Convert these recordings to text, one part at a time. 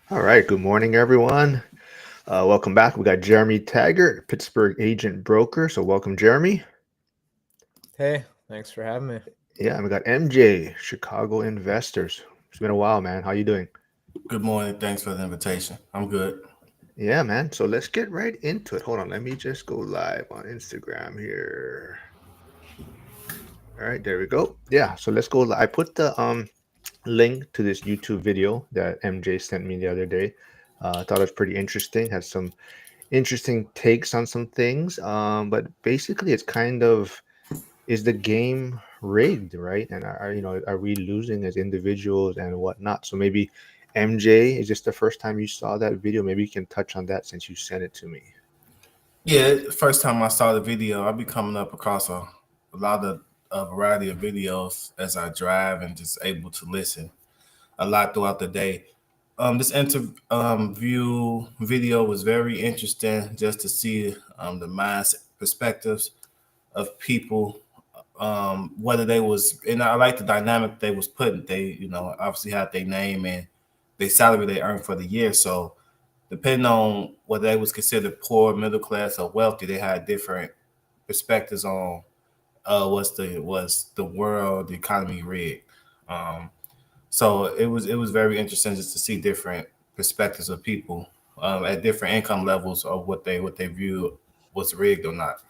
All right, good morning, everyone. Welcome back. We got Jeremy Taggart, Pittsburgh agent broker. So, welcome, Jeremy. Hey, thanks for having me. Yeah, and we got MJ, Chicago investors. It's been a while, man. How you doing? Good morning. Thanks for the invitation. I'm good. Yeah, man. So let's get right into it. Hold on, let me just go live on Instagram here. All right, there we go. Yeah, so let's go. I put the link to this YouTube video that MJ sent me the other day. I thought it was pretty interesting. Had some interesting takes on some things. But basically, it's kind of is the game rigged, right? And are we losing as individuals and whatnot? So maybe MJ, is this the first time you saw that video? Maybe you can touch on that since you sent it to me. Yeah, first time I saw the video, I'll be coming up across a lot of a variety of videos as I drive and just able to listen a lot throughout the day. This interview video was very interesting just to see the mindset perspectives of people, whether they was, and I like the dynamic they was putting. They, obviously had their name and their salary they earned for the year. So depending on whether they was considered poor, middle class, or wealthy, they had different perspectives on was the world, the economy rigged. Um, so it was very interesting just to see different perspectives of people at different income levels of what they view was rigged or not.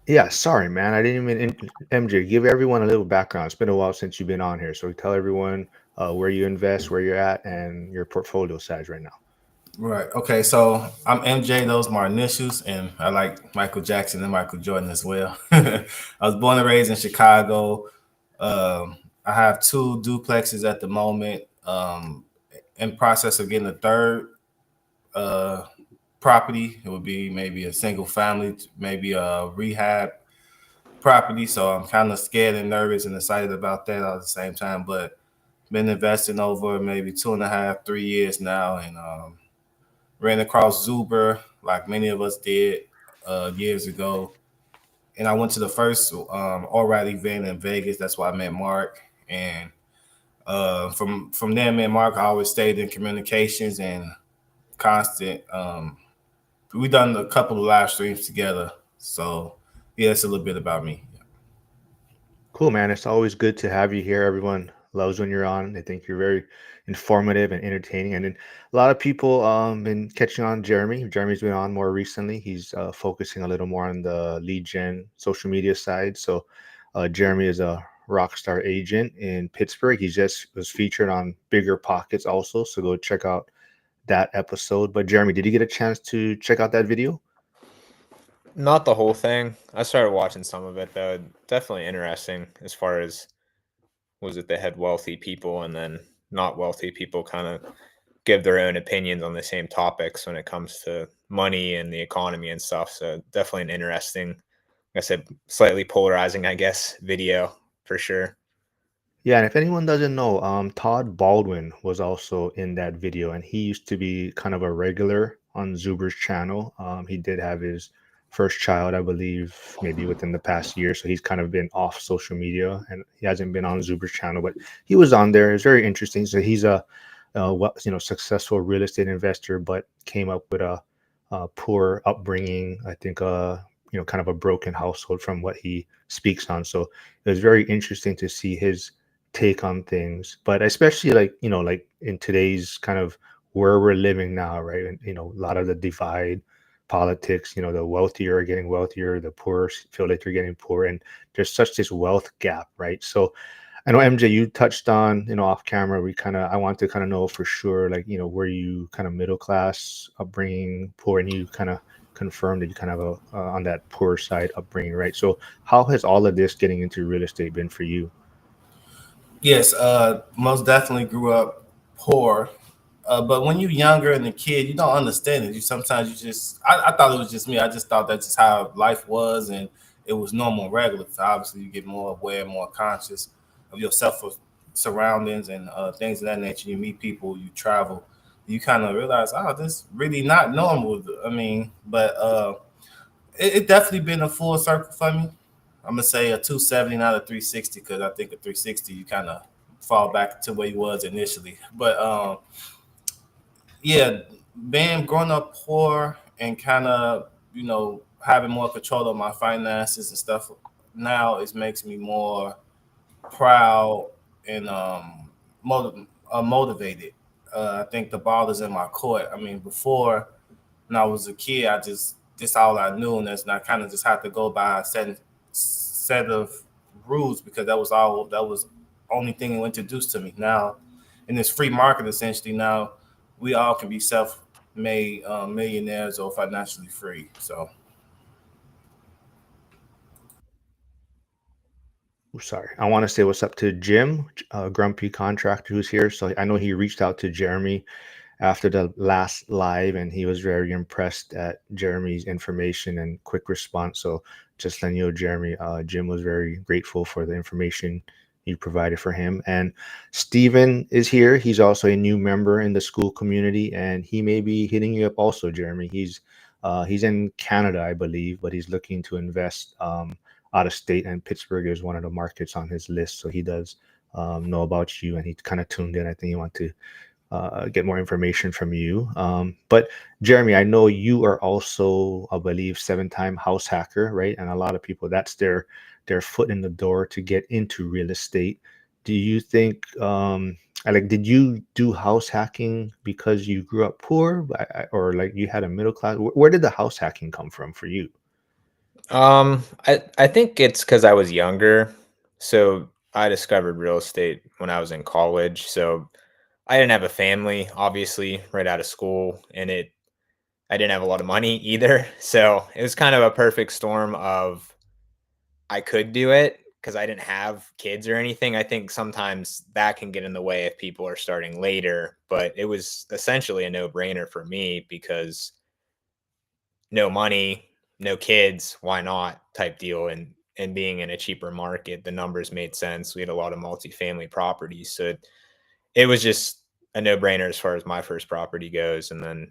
Yeah, sorry, man. I didn't even MJ, give everyone a little background. It's been a while since you've been on here. So tell everyone where you invest, where you're at, and your portfolio size right now. Right. Okay. So I'm MJ. Those are my initials, and I like Michael Jackson and Michael Jordan as well. I was born and raised in Chicago. I have two duplexes at the moment. In process of getting a third uh, property. It would be maybe a single family, maybe a rehab property. So I'm kind of scared and nervous and excited about that all at the same time. But been investing over maybe 2.5, 3 years now, and ran across Zuber like many of us did years ago. And I went to the first all-ride event in Vegas. That's why I met Mark. And from there, me and Mark, I always stayed in communications and constant. We done a couple of live streams together. So yeah, that's a little bit about me. Cool, man. It's always good to have you here. Everyone loves when you're on. They think you're very informative and entertaining. And then a lot of people been catching on Jeremy. Jeremy's been on more recently. He's focusing a little more on the lead gen social media side. So Jeremy is a rock star agent in Pittsburgh. He just was featured on Bigger Pockets also. So go check out that episode. But Jeremy, did you get a chance to check out that video? Not the whole thing. I started watching some of it though. Definitely interesting as far as was it they had wealthy people and then not wealthy people kind of give their own opinions on the same topics when it comes to money and the economy and stuff. So definitely an interesting, like I said, slightly polarizing, I guess, video for sure. Yeah, and if anyone doesn't know, Todd Baldwin was also in that video, and he used to be kind of a regular on Zuber's channel. He did have his first child, I believe, maybe within the past year, so he's kind of been off social media, and he hasn't been on Zuber's channel, but he was on there. It's very interesting. So he's successful real estate investor, but came up with a poor upbringing. I think, kind of a broken household from what he speaks on. So it was very interesting to see his take on things, but especially like in today's kind of where we're living now, right? And a lot of the divide politics, the wealthier are getting wealthier, the poor feel like they're getting poor, and there's such this wealth gap, right? So I know MJ, you touched on, off camera, I want to kind of know for sure, like, were you kind of middle class upbringing, poor, and you kind of confirmed that you kind of on that poor side upbringing, right? So how has all of this getting into real estate been for you? Yes, most definitely grew up poor. But when you're younger and a kid, you don't understand it. You sometimes you just I thought it was just me. I just thought that's just how life was and it was normal and regular. So obviously you get more aware, more conscious of yourself surroundings and things of that nature. You meet people, you travel, you kind of realize, oh, this really not normal. I mean, but it definitely been a full circle for me. I'm gonna say a 270, not a 360, because I think a 360 you kind of fall back to where he was initially. But yeah, being growing up poor and kind of having more control of my finances and stuff now, it makes me more proud and motivated. I think the ball is in my court. I mean, before when I was a kid, I just this all I knew, and I kind of just had to go by a set of rules because that was only thing introduced to me. Now, in this free market, essentially, now we all can be self-made millionaires or financially free. So Sorry, I want to say what's up to Jim, grumpy contractor who's here. So I know he reached out to Jeremy after the last live, and he was very impressed at Jeremy's information and quick response. So just letting you know, Jeremy, Jim was very grateful for the information you provided for him. And Steven is here. He's also a new member in the school community, and he may be hitting you up also, Jeremy. He's in Canada, I believe, but he's looking to invest out of state, and Pittsburgh is one of the markets on his list. So he does know about you, and he kind of tuned in. I think he want to get more information from you. But Jeremy, I know you are also, I believe, 7-time house hacker, right? And a lot of people, that's their foot in the door to get into real estate. Do you think, like, did you do house hacking because you grew up poor, or like you had a middle class? Where did the house hacking come from for you? I think it's because I was younger. So I discovered real estate when I was in college. So I didn't have a family, obviously, right out of school, and I didn't have a lot of money either. So it was kind of a perfect storm of I could do it because I didn't have kids or anything. I think sometimes that can get in the way if people are starting later, but it was essentially a no-brainer for me because no money, no kids, why not type deal. And being in a cheaper market, the numbers made sense. We had a lot of multifamily properties. So it was just a no-brainer as far as my first property goes. And then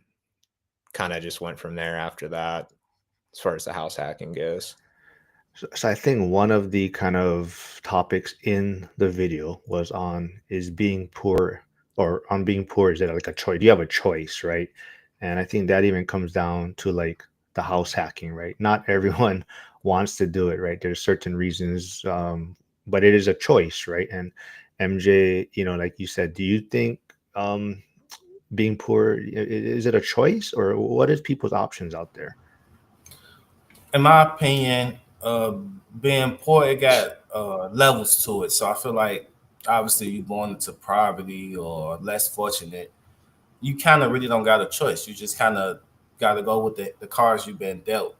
kind of just went from there after that, as far as the house hacking goes. So I think one of the kind of topics in the video was on is being poor, or on being poor, is it like a choice? Do you have a choice, right? And I think that even comes down to like the house hacking, right? Not everyone wants to do it, right? There's certain reasons, but it is a choice, right? And MJ, like you said, do you think being poor, is it a choice, or what is people's options out there? in my opinion, being poor, it got levels to it. So I feel like obviously you born into poverty or less fortunate, you kind of really don't got a choice. You just kind of got to go with the cards you've been dealt.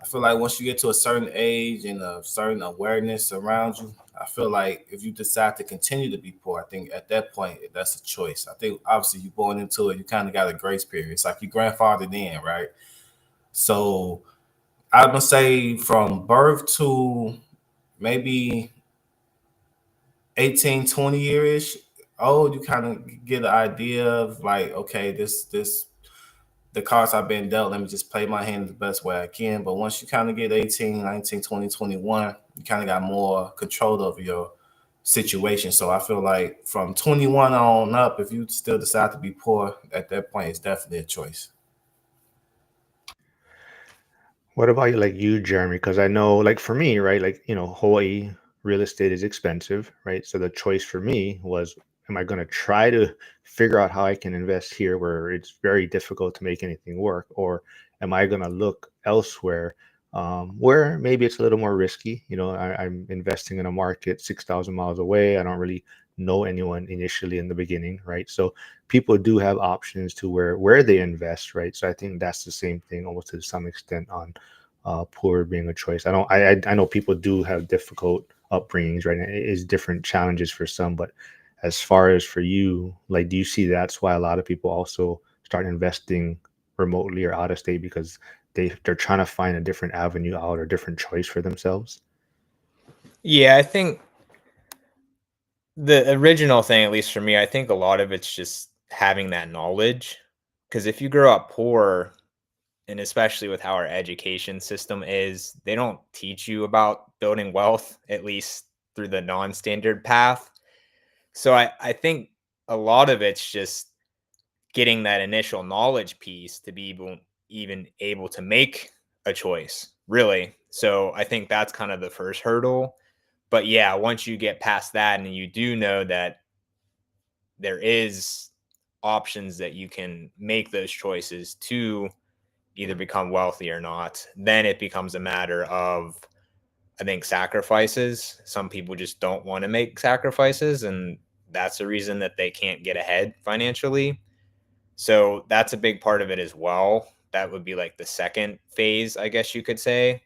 I feel like once you get to a certain age and a certain awareness around you, I feel like if you decide to continue to be poor, I think at that point that's a choice. I think obviously you born into it, you kind of got a grace period. It's like your grandfather then, right? So I'm gonna say from birth to maybe 18, 20 years old, you kind of get an idea of like, okay, this the cards I've been dealt, let me just play my hand the best way I can. But once you kind of get 18, 19, 20, 21, you kind of got more control over your situation. So I feel like from 21 on up, if you still decide to be poor at that point, it's definitely a choice. What about you, like you, Jeremy? Because I know, like for me, right, like Hawaii real estate is expensive, right? So the choice for me was, am I going to try to figure out how I can invest here where it's very difficult to make anything work, or am I going to look elsewhere, where maybe it's a little more risky? I'm investing in a market 6,000 miles away. I don't really know anyone initially in the beginning, right? So people do have options to where they invest, right? So I think that's the same thing almost to some extent on poor being a choice. I know people do have difficult upbringings, right? And it is different challenges for some, but as far as for you, like, do you see that's why a lot of people also start investing remotely or out of state because they're trying to find a different avenue out or different choice for themselves? Yeah, I think the original thing, at least for me, I think a lot of it's just having that knowledge. Because if you grow up poor, and especially with how our education system is, they don't teach you about building wealth, at least through the non-standard path. So I think a lot of it's just getting that initial knowledge piece to be even able to make a choice, really. So I think that's kind of the first hurdle. But yeah, once you get past that and you do know that there is options that you can make those choices to either become wealthy or not, then it becomes a matter of, I think, sacrifices. Some people just don't want to make sacrifices, and that's the reason that they can't get ahead financially. So that's a big part of it as well. That would be like the second phase, I guess you could say.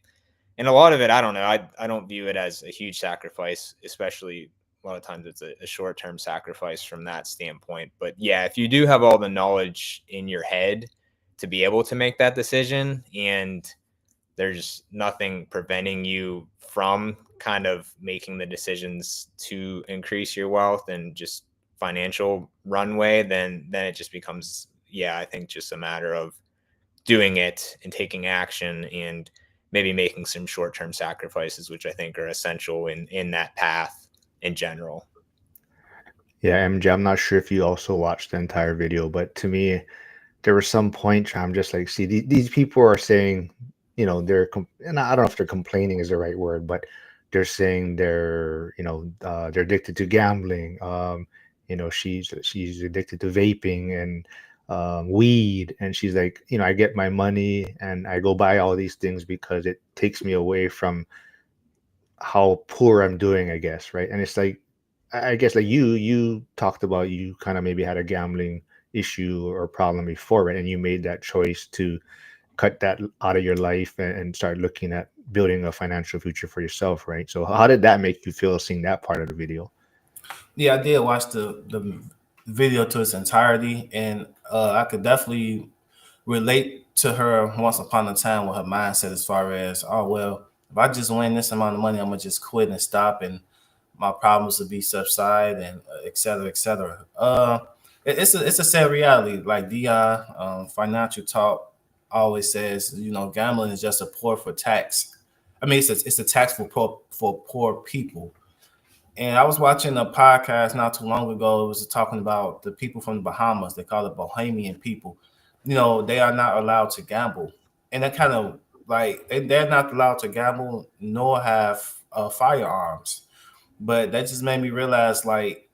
And a lot of it, I don't know. I don't view it as a huge sacrifice, especially a lot of times it's a short term sacrifice from that standpoint. But yeah, if you do have all the knowledge in your head to be able to make that decision, and there's nothing preventing you from kind of making the decisions to increase your wealth and just financial runway, then it just becomes, yeah, I think just a matter of doing it and taking action and maybe making some short-term sacrifices, which I think are essential in that path in general. Yeah, MJ, I'm not sure if you also watched the entire video, but to me, there were some points where I'm just like, see, these people are saying, and I don't know if they're complaining is the right word, but they're saying they're addicted to gambling. She's addicted to vaping and weed, and she's like, I get my money and I go buy all these things because it takes me away from how poor I'm doing, I guess, right? And it's like, I guess like you talked about you kind of maybe had a gambling issue or problem before, right? And you made that choice to cut that out of your life and start looking at building a financial future for yourself, right? So how did that make you feel seeing that part of the video? Yeah, I did watch the video to its entirety, and I could definitely relate to her once upon a time with her mindset as far as, oh well, if I just win this amount of money, I'm gonna just quit and stop, and my problems will be subside, and et cetera, et cetera. It's a sad reality. Like Dion, Financial Talk always says, gambling is just a poor for tax. I mean, it's a tax for poor people. And I was watching a podcast not too long ago. It was talking about the people from the Bahamas. They call it Bohemian people. They are not allowed to gamble. And that kind of like they're not allowed to gamble nor have firearms. But that just made me realize like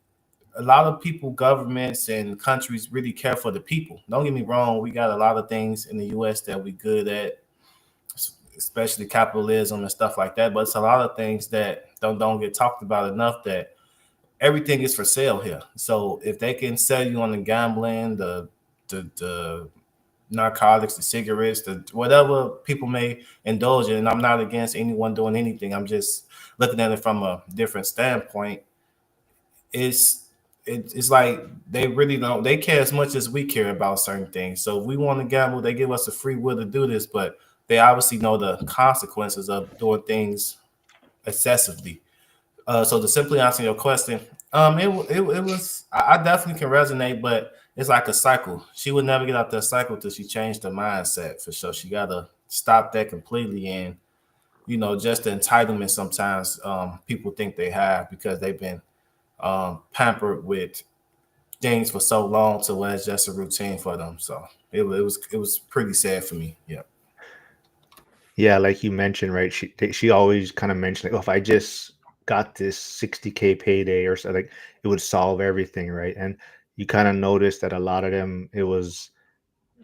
a lot of people, governments, and countries really care for the people. Don't get me wrong. We got a lot of things in the U.S. that we good at, especially capitalism and stuff like that. But it's a lot of things that don't get talked about enough, that everything is for sale here. So if they can sell you on the gambling, the narcotics, the cigarettes, the whatever people may indulge in, and I'm not against anyone doing anything. I'm just looking at it from a different standpoint. It's like they really don't they care as much as we care about certain things. So if we want to gamble, they give us the free will to do this, but they obviously know the consequences of doing things excessively. So to simply answer your question, it was I definitely can resonate, but it's like a cycle. She would never get out that cycle till she changed her mindset for sure. She gotta stop that completely, and just the entitlement sometimes people think they have because they've been pampered with things for so long to where it's just a routine for them. So it was pretty sad for me. Yeah. Yeah, like you mentioned, right? She always kind of mentioned like, oh, if I just got this 60K payday or so, like it would solve everything, right? And you kind of notice that a lot of them, it was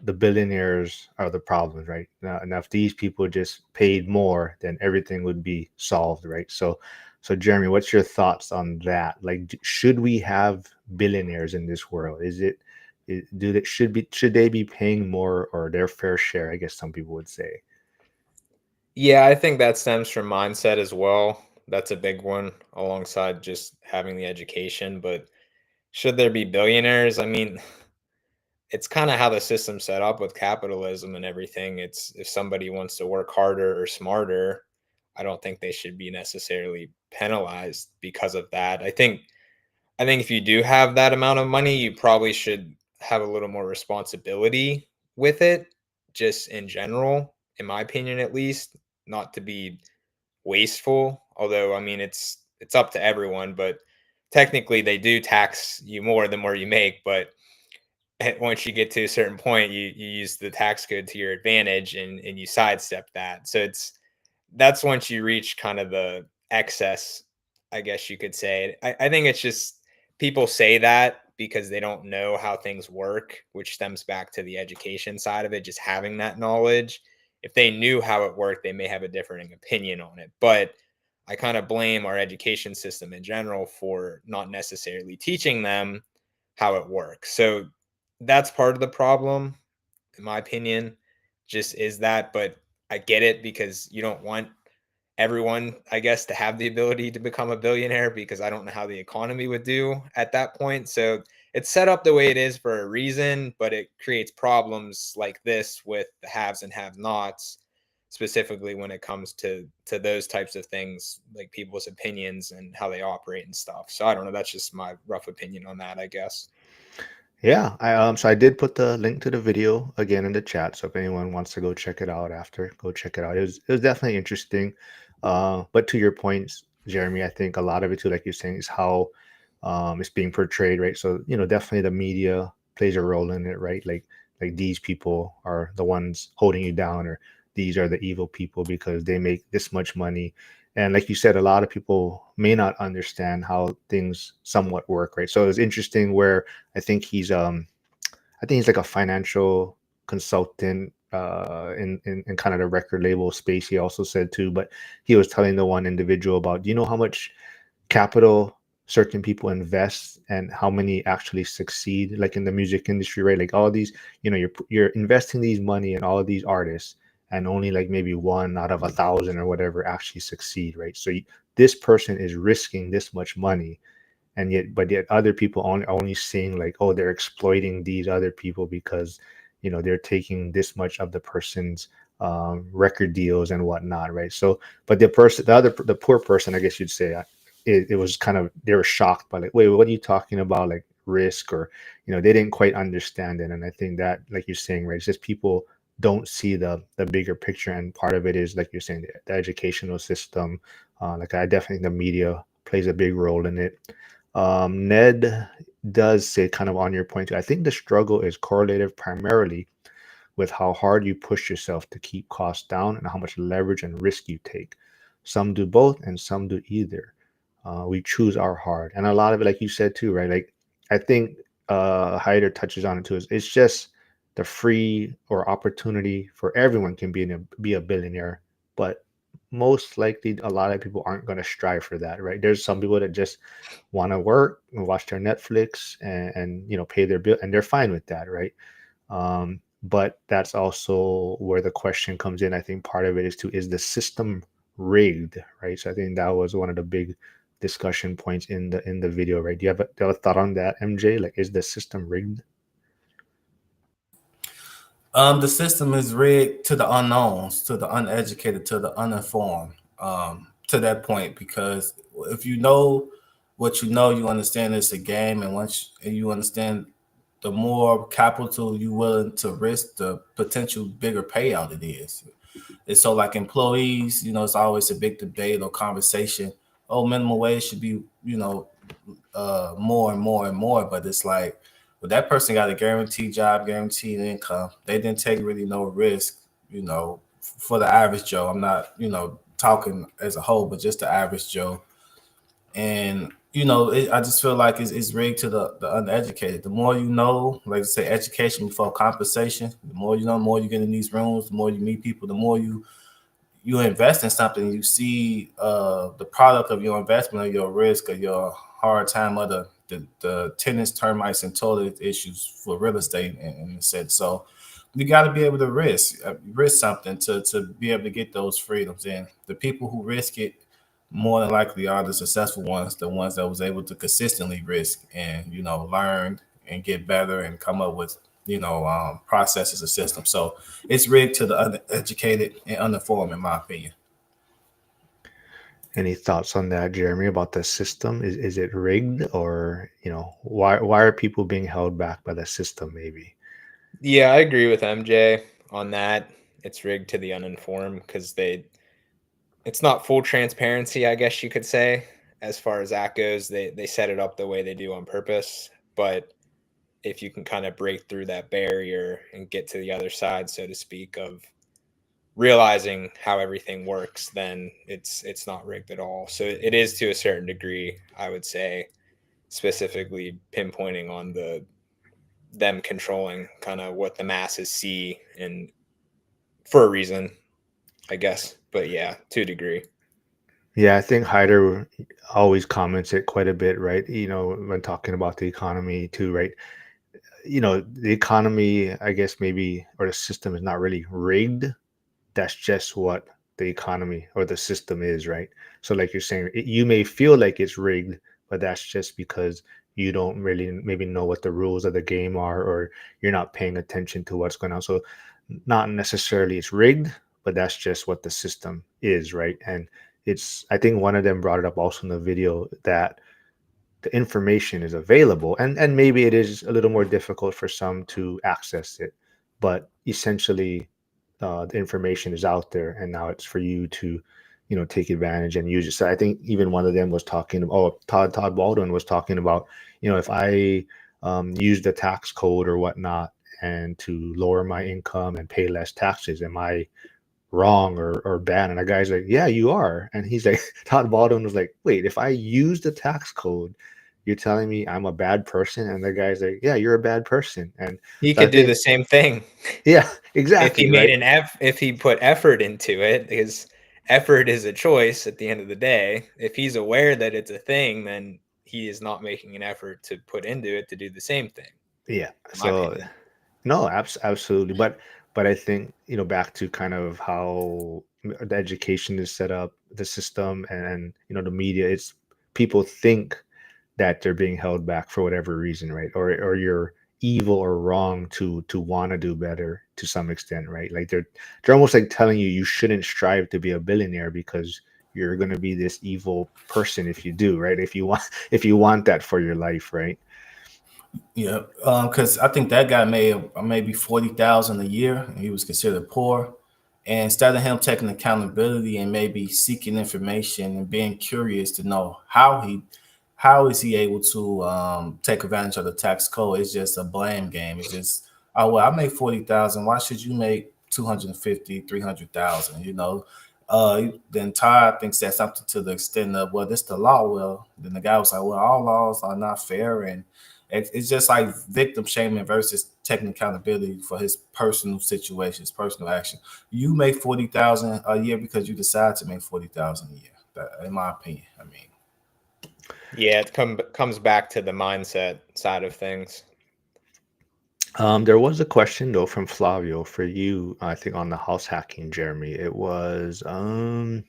the billionaires are the problems, right? Now, if these people just paid more, then everything would be solved, right? So Jeremy, what's your thoughts on that? Like, should we have billionaires in this world? Do they should they be paying more or their fair share? I guess some people would say. Yeah, I think that stems from mindset as well. That's a big one alongside just having the education. But should there be billionaires? I mean, it's kind of how the system's set up with capitalism and everything. It's if somebody wants to work harder or smarter, I don't think they should be necessarily penalized because of that. I think if you do have that amount of money, you probably should have a little more responsibility with it, just in general, in my opinion at least, not to be wasteful. Although I mean it's up to everyone, but technically they do tax you more the more you make, but once you get to a certain point, you use the tax code to your advantage and you sidestep that. So that's once you reach kind of the excess, I guess you could say. I think it's just people say that because they don't know how things work, which stems back to the education side of it, just having that knowledge. If they knew how it worked, they may have a differing opinion on it. But I kind of blame our education system in general for not necessarily teaching them how it works. So that's part of the problem, in my opinion, just is that. But I get it because you don't want everyone, I guess, to have the ability to become a billionaire because I don't know how the economy would do at that point. So it's set up the way it is for a reason, but it creates problems like this with the haves and have nots, specifically when it comes to those types of things, like people's opinions and how they operate and stuff. So I don't know. That's just my rough opinion on that, I guess. Yeah, I did put the link to the video again in the chat. So if anyone wants to go check it out after, go check it out. It was definitely interesting. But to your points, Jeremy, I think a lot of it too, like you're saying, is how it's being portrayed, right? So, definitely the media plays a role in it, right? Like these people are the ones holding you down, or these are the evil people because they make this much money. And like you said, a lot of people may not understand how things somewhat work, right? So it's interesting where I think he's like a financial consultant in kind of the record label space. He also said too, but he was telling the one individual about, do you know how much capital certain people invest and how many actually succeed, like in the music industry, right? Like all these, you're investing these money in all of these artists, and only like maybe one out of 1,000 or whatever actually succeed, right? So this person is risking this much money, and yet other people only seeing like, oh, they're exploiting these other people because they're taking this much of the person's record deals and whatnot, right? So but the poor person, I guess you'd say, it was kind of, they were shocked by like, wait, what are you talking about, like risk, or they didn't quite understand it. And I think that, like you're saying, right, it's just people don't see the bigger picture. And part of it is, like you're saying, the educational system. Like, I definitely think the media plays a big role in it. Ned does say, kind of on your point, I think the struggle is correlative primarily with how hard you push yourself to keep costs down and how much leverage and risk you take. Some do both and some do either. We choose our hard. And a lot of it, like you said too, right? Like, I think Hyder touches on it too, is it's just the free or opportunity for everyone can be a billionaire, but most likely a lot of people aren't going to strive for that, right? There's some people that just want to work and watch their Netflix and pay their bill, and they're fine with that, right? But that's also where the question comes in. I think part of it is the system rigged, right? So I think that was one of the big discussion points in the video, right? Do you have a thought on that, MJ? Like, is the system rigged? The system is rigged to the unknowns, to the uneducated, to the uninformed, to that point. Because if you know what you know, you understand it's a game, and once you understand, the more capital you willing to risk, the potential bigger payout it is. And so, like employees, it's always a big debate or conversation. Oh, minimum wage should be, more and more and more. But it's like, well, that person got a guaranteed job, guaranteed income. They didn't take really no risk, for the average Joe. I'm not, talking as a whole, but just the average Joe. And I just feel like it's rigged to the uneducated. The more you know, like I say, education before compensation. The more you know, the more you get in these rooms, the more you meet people, the more you invest in something, you see the product of your investment, or your risk, or your hard time, or the tenants, termites, and toilet issues for real estate, and said so. You got to be able to risk something to be able to get those freedoms. And the people who risk it more than likely are the successful ones, the ones that was able to consistently risk and learn and get better and come up with processes and systems. So it's rigged to the uneducated and uninformed, in my opinion. Any thoughts on that, Jeremy, about the system? Is it rigged, or why are people being held back by the system, maybe? Yeah, I agree with MJ on that. It's rigged to the uninformed because it's not full transparency, I guess you could say, as far as that goes. They set it up the way they do on purpose. But if you can kind of break through that barrier and get to the other side, so to speak, of realizing how everything works, then it's not rigged at all. So it is to a certain degree, I would say, specifically pinpointing on them controlling kind of what the masses see, and for a reason, I guess. But yeah, to a degree. Yeah, I think Hyder always comments it quite a bit, right? When talking about the economy too, right? The economy, I guess maybe, or the system is not really rigged. That's just what the economy or the system is, right? So, like you're saying, you may feel like it's rigged, but that's just because you don't really maybe know what the rules of the game are, or you're not paying attention to what's going on. So, not necessarily it's rigged, but that's just what the system is, right? And I think one of them brought it up also in the video that the information is available, and maybe it is a little more difficult for some to access it, but essentially the information is out there, and now it's for you to take advantage and use it. So I think even one of them was talking, oh, Todd Baldwin was talking about, if I use the tax code or whatnot and to lower my income and pay less taxes, am I wrong or bad? And the guy's like, yeah, you are. And he's like, Todd Baldwin was like, wait, if I use the tax code, you're telling me I'm a bad person? And the guy's like, yeah, you're a bad person. And He so I could do think, the same thing yeah, if he exactly, made right. an if he put effort into it, because effort is a choice at the end of the day. If he's aware that it's a thing, then he is not making an effort to put into it to do the same thing, Yeah. in my So opinion. no, absolutely. But I think, back to kind of how the education is set up, the system, and the media, it's people think that they're being held back for whatever reason, right? Or you're evil or wrong to want to do better to some extent, right? Like they're almost like telling you shouldn't strive to be a billionaire because you're going to be this evil person if you do, right? If you want that for your life, right? Yeah, because I think that guy made maybe 40,000 a year, and he was considered poor. And instead of him taking accountability and maybe seeking information and being curious to know how is he able to take advantage of the tax code, it's just a blame game. It's just, oh well, I make 40,000. Why should you make 250, 300,000? Then Todd thinks that's something to the extent of, well, this the law. Well, then the guy was like, well, all laws are not fair, and it's just like victim shaming versus taking accountability for his personal situations, personal action. You make 40,000 a year because you decide to make 40,000 a year. That, in my opinion, I mean, Yeah, it comes back to the mindset side of things. There was a question though from Flavio for you, I think on the house hacking, Jeremy. It was, oh,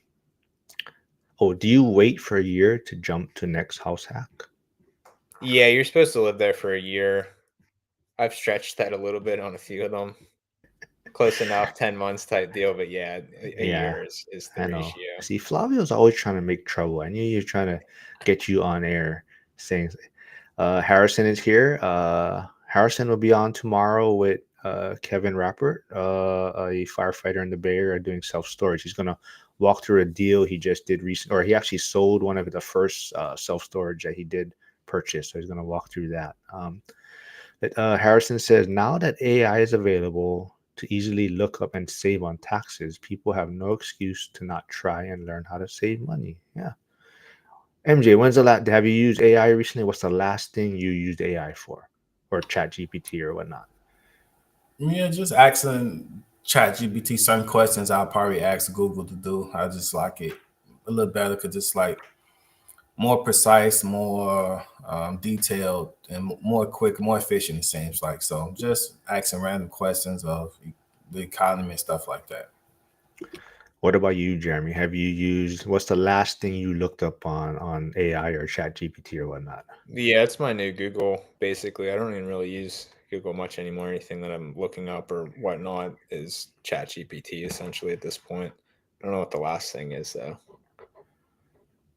do you wait for a year to jump to next house hack? Yeah, you're supposed to live there for a year. I've stretched that a little bit on a few of them. Close enough, 10 months type deal, but yeah, a Yeah, year is the I know. ratio. See, Flavio's always trying to make trouble. I knew you were trying to get you on air saying, Harrison is here. Harrison will be on tomorrow with Kevin Rappert, a firefighter in the Bay Area doing self-storage. He's going to walk through a deal he just did recently, or he actually sold one of the first self-storage that he did purchase. So he's going to walk through that. But Harrison says, now that AI is available to easily look up and save on taxes, people have no excuse to not try and learn how to save money. Yeah. MJ, when's the last, have you used AI recently? What's the last thing you used AI for? Or Chat GPT or whatnot? yeah, just asking ChatGPT certain questions I'll probably ask Google to do. I just like it a little better because it's like more precise, more detailed, and more quick, more efficient. It seems like so. Just asking random questions of the economy and stuff like that. What about you, Jeremy? Have you used, what's the last thing you looked up on AI or Chat GPT or whatnot? Yeah, it's my new Google, basically. I don't even really use Google much anymore. Anything that I'm looking up or whatnot is ChatGPT essentially at this point. I don't know what the last thing is though, Yeah.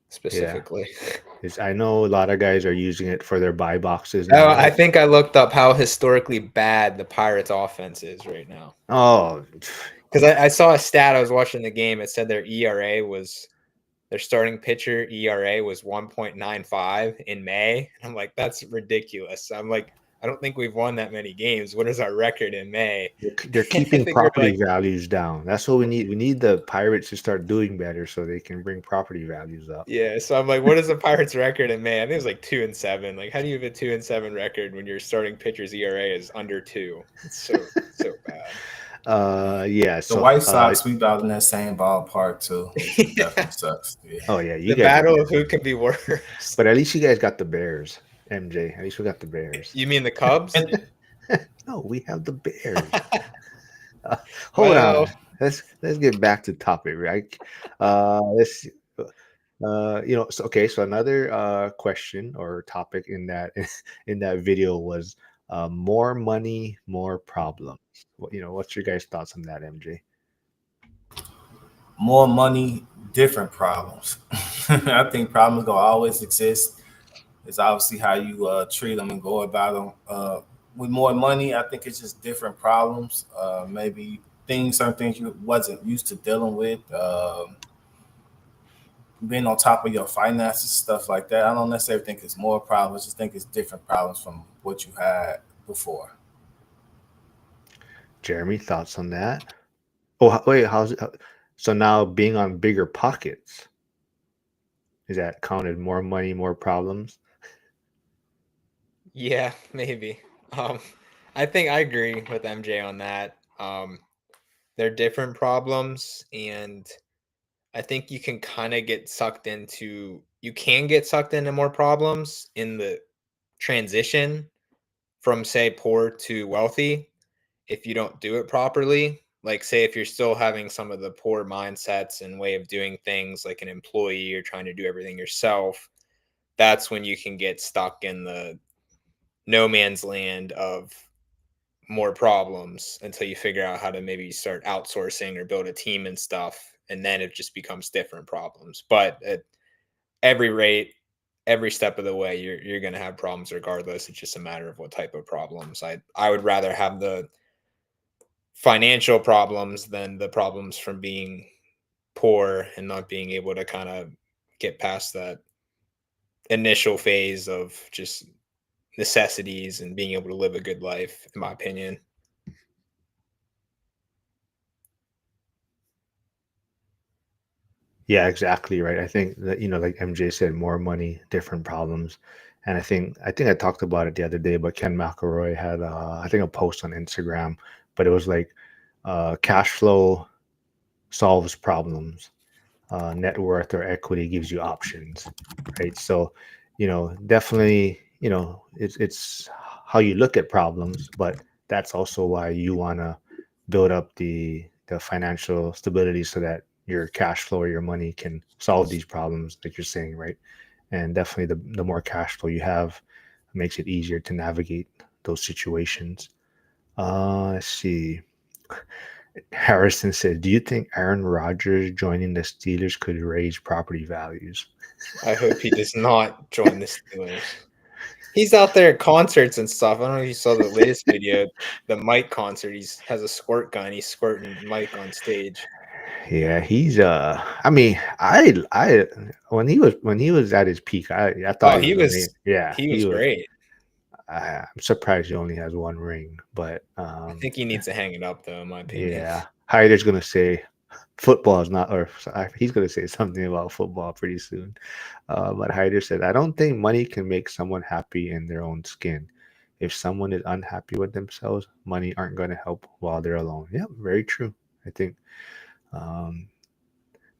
specifically. I know a lot of guys are using it for their buy boxes Oh, now. I Like, think I looked up how historically bad the Pirates offense is right now. oh, Because I saw a stat, I was watching the game, it said their ERA was their starting pitcher ERA was 1.95 in May. And I'm like, that's ridiculous. I'm like, I don't think we've won that many games. What is our record in May? They're I keeping think we're property like, values down. That's what we need. We need the Pirates to start doing better so they can bring property values up. yeah. So I'm like, what is the Pirates record in May? I think it was like 2-7. Like, how do you have a 2-7 record when your starting pitcher's ERA is under 2? It's so bad. Yeah. The So, White Sox we about in that same ballpark too, which definitely sucks. Yeah. oh yeah, you The guys. battle of who can be worse. But at least you guys got the Bears, MJ. At least we got the Bears. You mean the Cubs? No, we have the Bears. Hold Well, on. Let's get back to topic, right? Let's see. So okay, so another question or topic in that in that video was more money, more problems. What's your guys' thoughts on that, MJ? More money, different problems. I think problems gonna always exist. It's obviously how you treat them and go about them. With more money, I think it's just different problems. Maybe certain things you wasn't used to dealing with. Being on top of your finances, stuff like that. I don't necessarily think it's more problems. I just think it's different problems from what you had before. Jeremy, thoughts on that? Oh, wait, how's it? So now being on bigger pockets, is that counted more money, more problems? yeah, maybe. I think I agree with MJ on that. They're different problems, and I think you can kind of get sucked into. You can get sucked into more problems in the transition from, say, poor to wealthy if you don't do it properly. Like, say, if you're still having some of the poor mindsets and way of doing things like an employee or trying to do everything yourself, that's when you can get stuck in the no man's land of more problems until you figure out how to maybe start outsourcing or build a team and stuff. And then it just becomes different problems. But at every rate, every step of the way, you're going to have problems regardless. It's just a matter of what type of problems. I would rather have the financial problems than the problems from being poor and not being able to kind of get past that initial phase of just necessities and being able to live a good life, in my opinion. Yeah, exactly right. I think that like MJ said, more money, different problems, and I think I talked about it the other day. But Ken McElroy had I think a post on Instagram, but it was like cash flow solves problems, net worth or equity gives you options, right? So, definitely, it's how you look at problems, but that's also why you want to build up the financial stability so that your cash flow or your money can solve these problems that you're saying, right? And definitely the more cash flow you have makes it easier to navigate those situations. Let's see. Harrison said, "Do you think Aaron Rodgers joining the Steelers could raise property values?" I hope he does not join the Steelers. He's out there at concerts and stuff. I don't know if you saw the latest video, the Mike concert. He has a squirt gun. He's squirting Mike on stage. Yeah, he's I mean, I when he was at his peak, I thought Oh, he was amazing. Yeah, he he was was. great. I'm surprised he only has one ring, but I think he needs to hang it up, though, in my opinion. yeah, Hyder's gonna say football is not, or he's gonna say something about football pretty soon. But Hyder said, "I don't think money can make someone happy in their own skin. If someone is unhappy with themselves, money aren't going to help while they're alone." Yeah, very true. I think, um,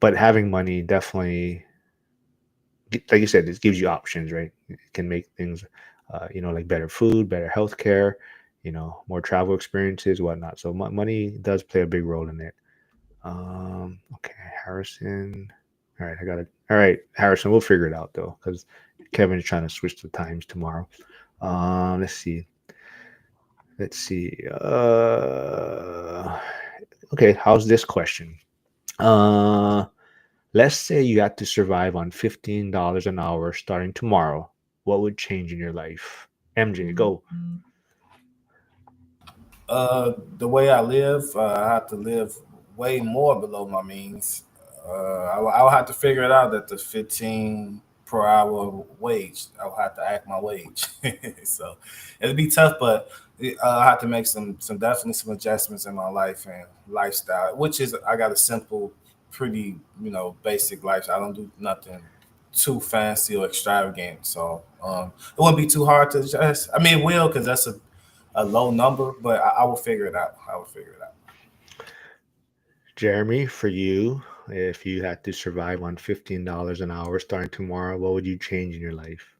but having money definitely, like you said, it gives you options, right? It can make things, like better food, better healthcare, more travel experiences, whatnot. So money does play a big role in it. Okay, Harrison. All right, I got it. All right, Harrison, we'll figure it out though, because Kevin's trying to switch the times tomorrow. Let's see. Let's see. Okay, how's this question? Uh, let's say you had to survive on $15 an hour starting tomorrow. What would change in your life? MJ, go. The way I live, I have to live way more below my means. I'll have to figure it out at the 15 per hour wage. I'll have to act my wage. So it'll be tough, but I'll have to make some definitely some adjustments in my life and lifestyle, which is I got a simple, pretty basic lifestyle. I don't do nothing too fancy or extravagant. So it wouldn't be too hard to adjust. I mean, it will because that's a low number, but I will figure it out. I will figure it out. Jeremy, for you, if you had to survive on $15 an hour starting tomorrow, what would you change in your life?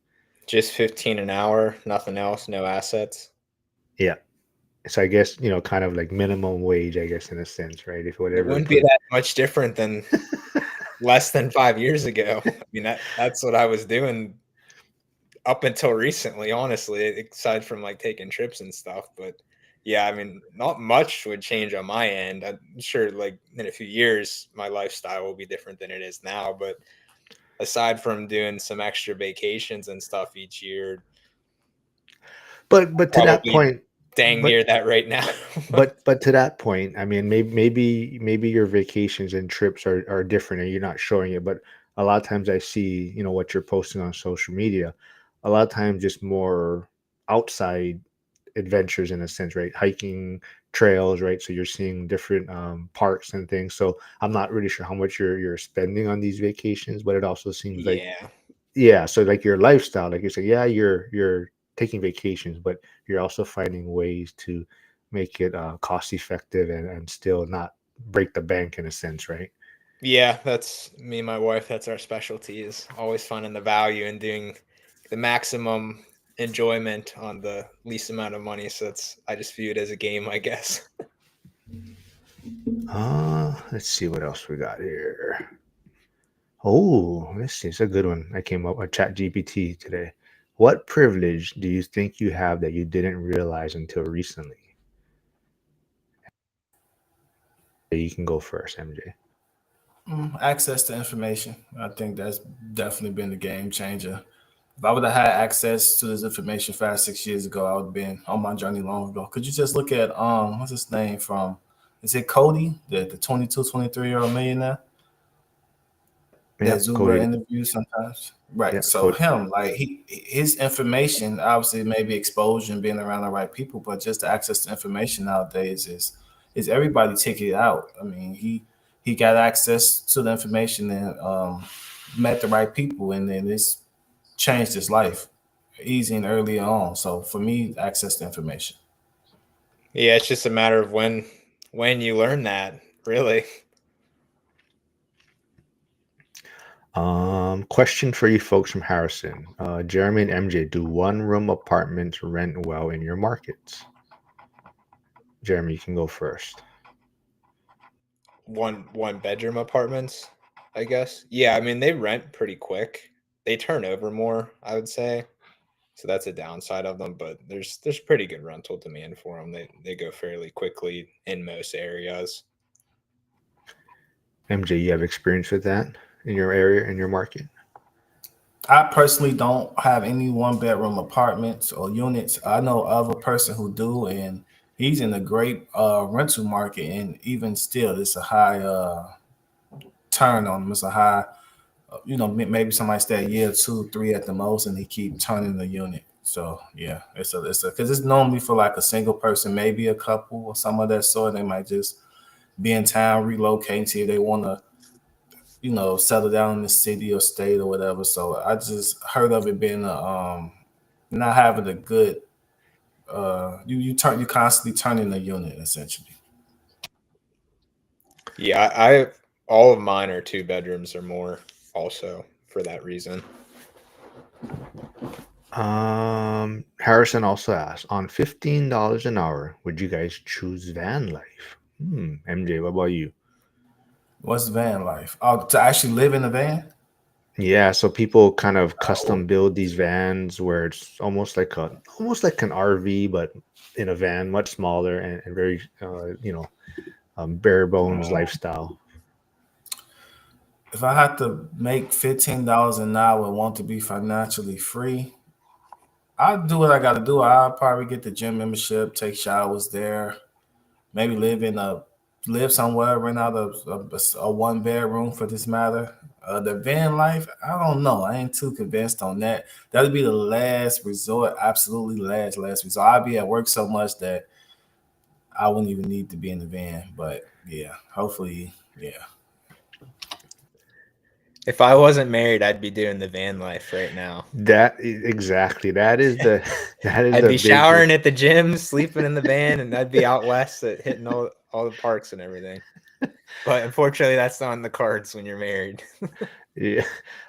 Just 15 an hour, nothing else, no assets. Yeah. So I guess, kind of like minimum wage, I guess, in a sense, right? If It whatever wouldn't be put. that much different than less than 5 years ago. I mean, that's what I was doing up until recently, honestly, aside from like taking trips and stuff. But yeah, I mean, not much would change on my end. I'm sure like in a few years, my lifestyle will be different than it is now. But aside from doing some extra vacations and stuff each year, But to that probably point, dang but near that right now. but to that point, I mean, maybe your vacations and trips are different and you're not showing it. But a lot of times I see, what you're posting on social media. A lot of times just more outside adventures in a sense, right? Hiking trails, right? So you're seeing different parks and things. So I'm not really sure how much you're spending on these vacations, but it also seems like, Yeah. yeah. So like your lifestyle, like you say, yeah, you're taking vacations, but you're also finding ways to make it cost effective and still not break the bank in a sense, right? Yeah, that's me and my wife. That's our specialty is always finding the value and doing the maximum enjoyment on the least amount of money. So I just view it as a game, I guess. Let's see what else we got here. Oh, let's see. It's a good one. I came up with Chat GPT today. What privilege do you think you have that you didn't realize until recently? You can go first, MJ. Access to information. I think that's definitely been the game changer. If I would have had access to this information 5, 6 years ago, I would have been on my journey long ago. Could you just look at what's his name from? Is it Cody, the 22, 23-year-old millionaire that Yep, Zuber Cody. interviews sometimes? Right. Yeah, So Cody. him, like his information, obviously maybe exposure and being around the right people, but just the access to information nowadays is everybody taking it out. I mean, he got access to the information and met the right people, and then it's changed his life easy and early on. So for me, access to information. Yeah, it's just a matter of when you learn that, really. Question for you folks from Harrison. Jeremy and MJ, do one room apartments rent well in your markets? Jeremy, you can go first. One bedroom apartments, I guess. Yeah, I mean they rent pretty quick. They turn over more, I would say. So that's a downside of them, but there's pretty good rental demand for them. They go fairly quickly in most areas. MJ, you have experience with that in your area, in your market? I personally don't have any one bedroom apartments or units. I know of a person who do, and he's in a great rental market, and even still, it's a high turn on him. It's a high, maybe somebody stay a year, 2, 3 at the most, and he keep turning the unit. So yeah, it's a because it's normally for like a single person, maybe a couple or some of that sort. They might just be in town, relocating to if they want to settle down in the city or state or whatever. So I just heard of it being not having a good you constantly turning the unit essentially. Yeah, I all of mine are two bedrooms or more also for that reason. Harrison also asked, on $15 an hour, would you guys choose van life? MJ, what about you? What's van life? Oh, to actually live in a van? Yeah, so people kind of Oh, custom build these vans where it's almost like an RV, but in a van, much smaller and very bare bones lifestyle. if I had to make $15 an hour and want to be financially free, I'd do what I got to do. I'll probably get the gym membership, take showers there, maybe live in a live somewhere, rent out a one bedroom for this matter. The van life, I don't know. I ain't too convinced on that. That'll be the last resort, absolutely last resort. I'll be at work so much that I wouldn't even need to be in the van. But yeah, hopefully, yeah. If I wasn't married, I'd be doing the van life right now. Exactly. That is the that is I'd the be big showering at the gym, sleeping in the van, and I'd be out west at hitting all the parks and everything. But unfortunately, that's not in the cards when you're married. yeah.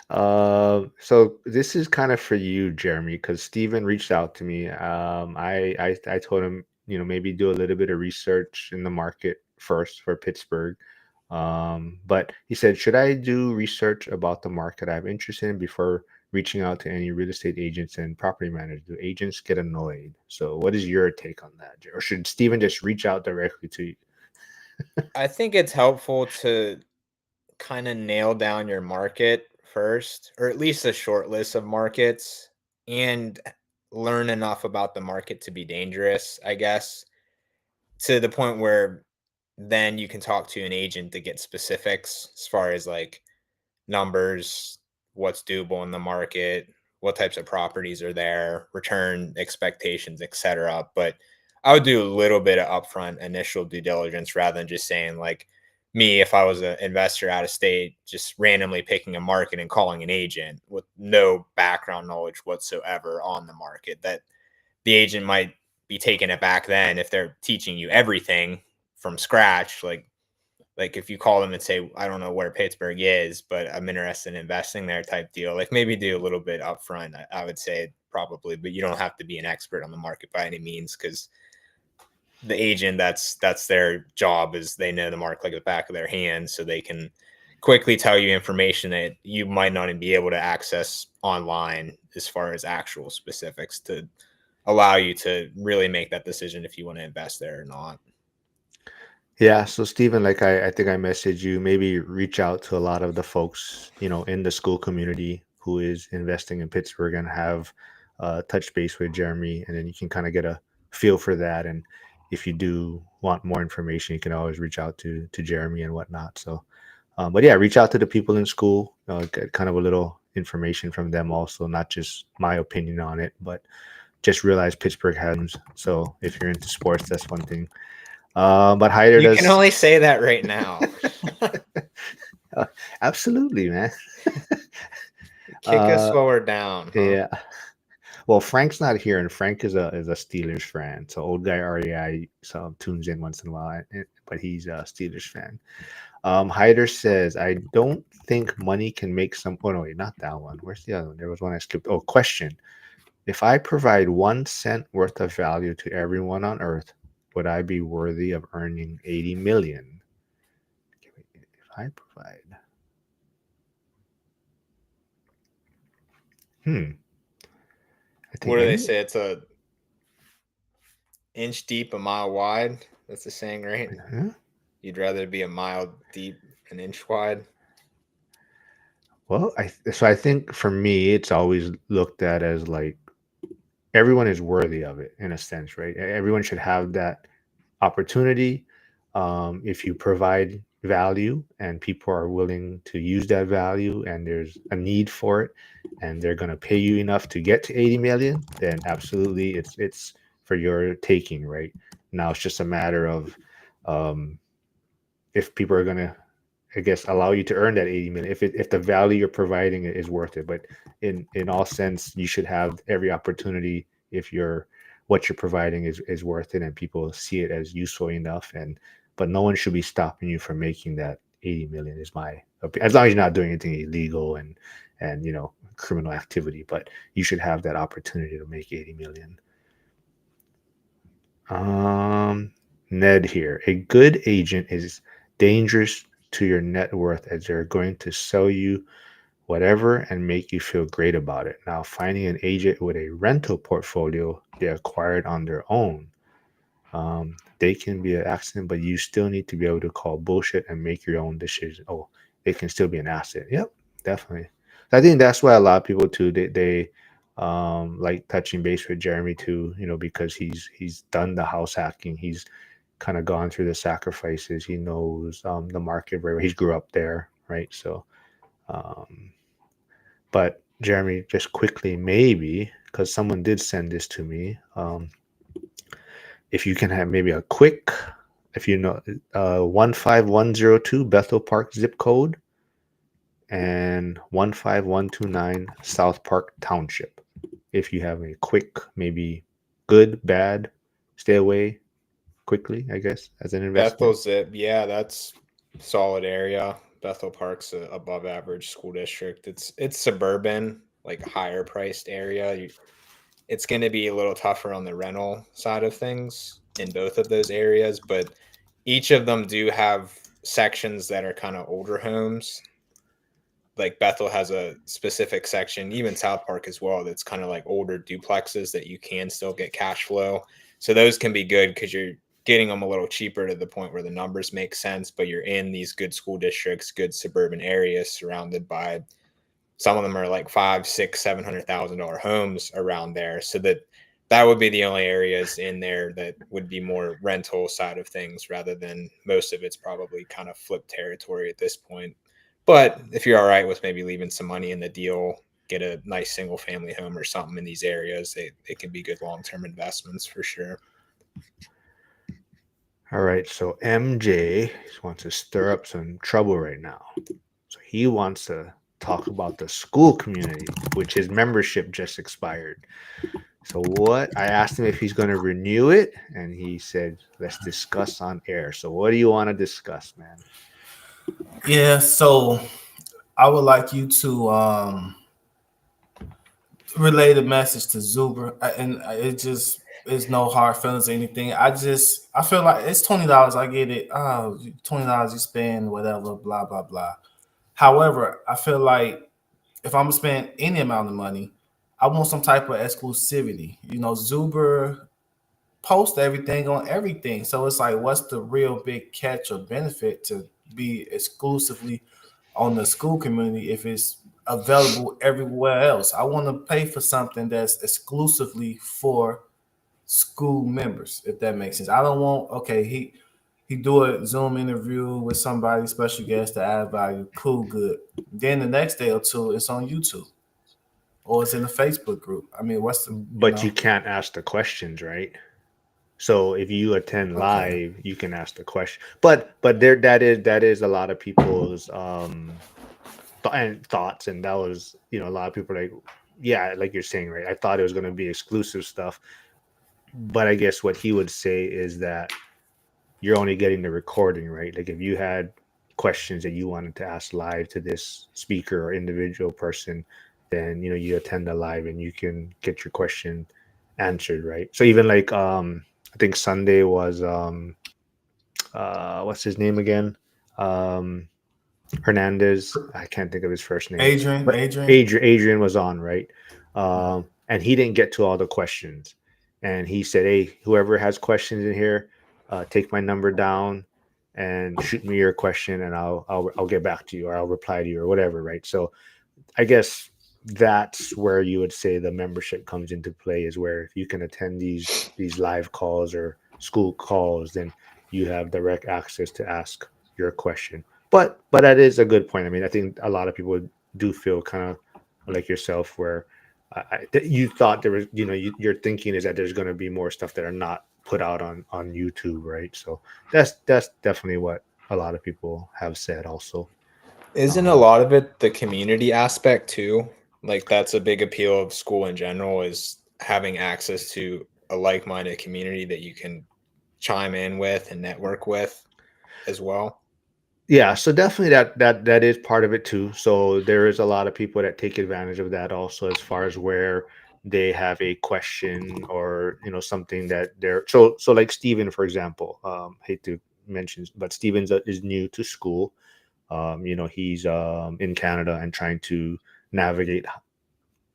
So this is kind of for you, Jeremy, because Steven reached out to me. I told him, maybe do a little bit of research in the market first for Pittsburgh. But he said, should I do research about the market I'm interested in before reaching out to any real estate agents and property managers? Do agents get annoyed? So what is your take on that? Or should Steven just reach out directly to you? I think it's helpful to kind of nail down your market first, or at least a short list of markets, and learn enough about the market to be dangerous, I guess, to the point where then you can talk to an agent to get specifics as far as like numbers, what's doable in the market, what types of properties are there, return expectations, etc. But I would do a little bit of upfront initial due diligence rather than just saying like me, if I was an investor out of state, just randomly picking a market and calling an agent with no background knowledge whatsoever on the market. That the agent might be taking it back then if they're teaching you everything from scratch, like if you call them and say, I don't know where Pittsburgh is, but I'm interested in investing there type deal, like maybe do a little bit upfront. I would say probably, but you don't have to be an expert on the market by any means, because the agent, that's their job, is they know the market like the back of their hand, so they can quickly tell you information that you might not even be able to access online as far as actual specifics to allow you to really make that decision if you want to invest there or not. Yeah, so Stephen, like I think I messaged you, maybe reach out to a lot of the folks, in the school community who is investing in Pittsburgh and have touch base with Jeremy, and then you can kind of get a feel for that. And if you do want more information, you can always reach out to Jeremy and whatnot. So, but yeah, reach out to the people in school, get kind of a little information from them also, not just my opinion on it, but just realize Pittsburgh has. So if you're into sports, that's one thing. But Hyder You can does. only say that right now. Absolutely, man. Kick us while we're down, huh? Yeah. Well, Frank's not here, and Frank is a Steelers fan. So old guy REI tunes in once in a while, but he's a Steelers fan. Hyder says, I don't think money can make some. Oh no, wait, not that one. Where's the other one? There was one I skipped. Oh, question: if I provide 1 cent worth of value to everyone on Earth, would I be worthy of earning 80 million? If I provide. I think What do they any. say? It's a inch deep, a mile wide. That's the saying, right? Huh? You'd rather be a mile deep, an inch wide. Well, I think for me, it's always looked at as like everyone is worthy of it in a sense, right? Everyone should have that opportunity. If you provide value and people are willing to use that value and there's a need for it and they're going to pay you enough to get to 80 million, then absolutely it's for your taking, right? Now it's just a matter of um, if people are going to, I guess, allow you to earn that 80 million if the value you're providing is worth it. But in all sense, you should have every opportunity if what you're providing is worth it and people see it as useful enough. And but no one should be stopping you from making that 80 million is my opinion. As long as you're not doing anything illegal and criminal activity, but you should have that opportunity to make 80 million. Um, Ned here. A good agent is dangerous to your net worth as they're going to sell you whatever and make you feel great about it. Now, finding an agent with a rental portfolio they acquired on their own, they can be an accident, but you still need to be able to call bullshit and make your own decision. Oh, they can still be an asset. Yep, definitely. I think that's why a lot of people too they like touching base with Jeremy too, because he's done the house hacking. He's kind of gone through the sacrifices. He knows the market very well. He grew up there, right? So, um, but Jeremy, just quickly, maybe because someone did send this to me. If you can have maybe a quick, if you know, 15102 Bethel Park zip code and 15129 South Park Township. If you have a quick, maybe good, bad, stay away quickly, I guess, as an investment. Bethel Zip, yeah, that's solid area. Bethel Park's a above average school district. It's suburban, like higher priced area. It's going to be a little tougher on the rental side of things in both of those areas, but each of them do have sections that are kind of older homes. Like Bethel has a specific section, even South Park as well, that's kind of like older duplexes that you can still get cash flow. So those can be good because you're getting them a little cheaper to the point where the numbers make sense, but you're in these good school districts, good suburban areas surrounded by, some of them are like five, six, $700,000 homes around there. So that would be the only areas in there that would be more rental side of things, rather than most of it's probably kind of flip territory at this point. But if you're all right with maybe leaving some money in the deal, get a nice single family home or something in these areas, it can be good long-term investments for sure. All right, so MJ wants to stir up some trouble right now. So he wants to talk about the school community, which his membership just expired. So what? I asked him if he's going to renew it, and he said, "Let's discuss on air." So what do you want to discuss, man? Yeah, so I would like you to relay the message to Zuber, and it just it's no hard feelings or anything. I feel like it's $20. I get it. $20 you spend, whatever, blah blah blah. However, I feel like if I'm gonna spend any amount of money, I want some type of exclusivity. You know, Zuber post everything on everything. So it's like, what's the real big catch or benefit to be exclusively on the school community if it's available everywhere else? I want to pay for something that's exclusively for school members, if that makes sense. I don't want, okay, he do a Zoom interview with somebody, special guest to add value, cool, good. Then the next day or two, it's on YouTube or it's in a Facebook group. I mean, what's the, But you can't ask the questions, right? So if you attend okay. live, you can ask the question. But there that is a lot of people's thoughts, and that was, a lot of people like, yeah, like you're saying, right? I thought it was going to be exclusive stuff, but I guess what he would say is that you're only getting the recording, right? Like if you had questions that you wanted to ask live to this speaker or individual person, then you attend the live and you can get your question answered, right? So even like I think Sunday was what's his name again? Um Hernandez. I can't think of his first name, Adrian, but Adrian. Adrian was on, right? And he didn't get to all the questions, and he said, "Hey, whoever has questions in here, take my number down and shoot me your question, and I'll get back to you, or I'll reply to you, or whatever." Right? So I guess that's where you would say the membership comes into play, is where if you can attend these live calls or school calls, then you have direct access to ask your question. But that is a good point. I mean, I think a lot of people do feel kind of like yourself, where you thought there was, your thinking is that there's going to be more stuff that are not put out on YouTube, right? So that's definitely what a lot of people have said also. Isn't a lot of it the community aspect too? Like that's a big appeal of school in general, is having access to a like-minded community that you can chime in with and network with as well. Yeah, so definitely that is part of it too. So there is a lot of people that take advantage of that also, as far as where they have a question, or something that they're, so like Steven, for example. Hate to mention, but Steven's is new to school. He's in Canada and trying to navigate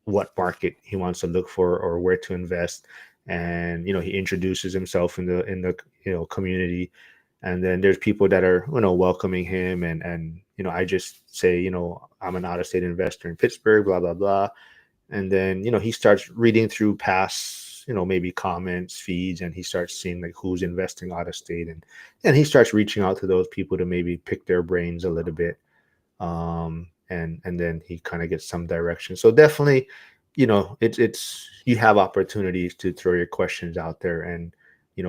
what market he wants to look for or where to invest. And he introduces himself in the community, and then there's people that are welcoming him, and I just say, I'm an out of state investor in Pittsburgh, blah blah blah. And then he starts reading through past maybe comments, feeds, and he starts seeing like who's investing out of state, and he starts reaching out to those people to maybe pick their brains a little bit, and then he kind of gets some direction. So definitely, it's you have opportunities to throw your questions out there and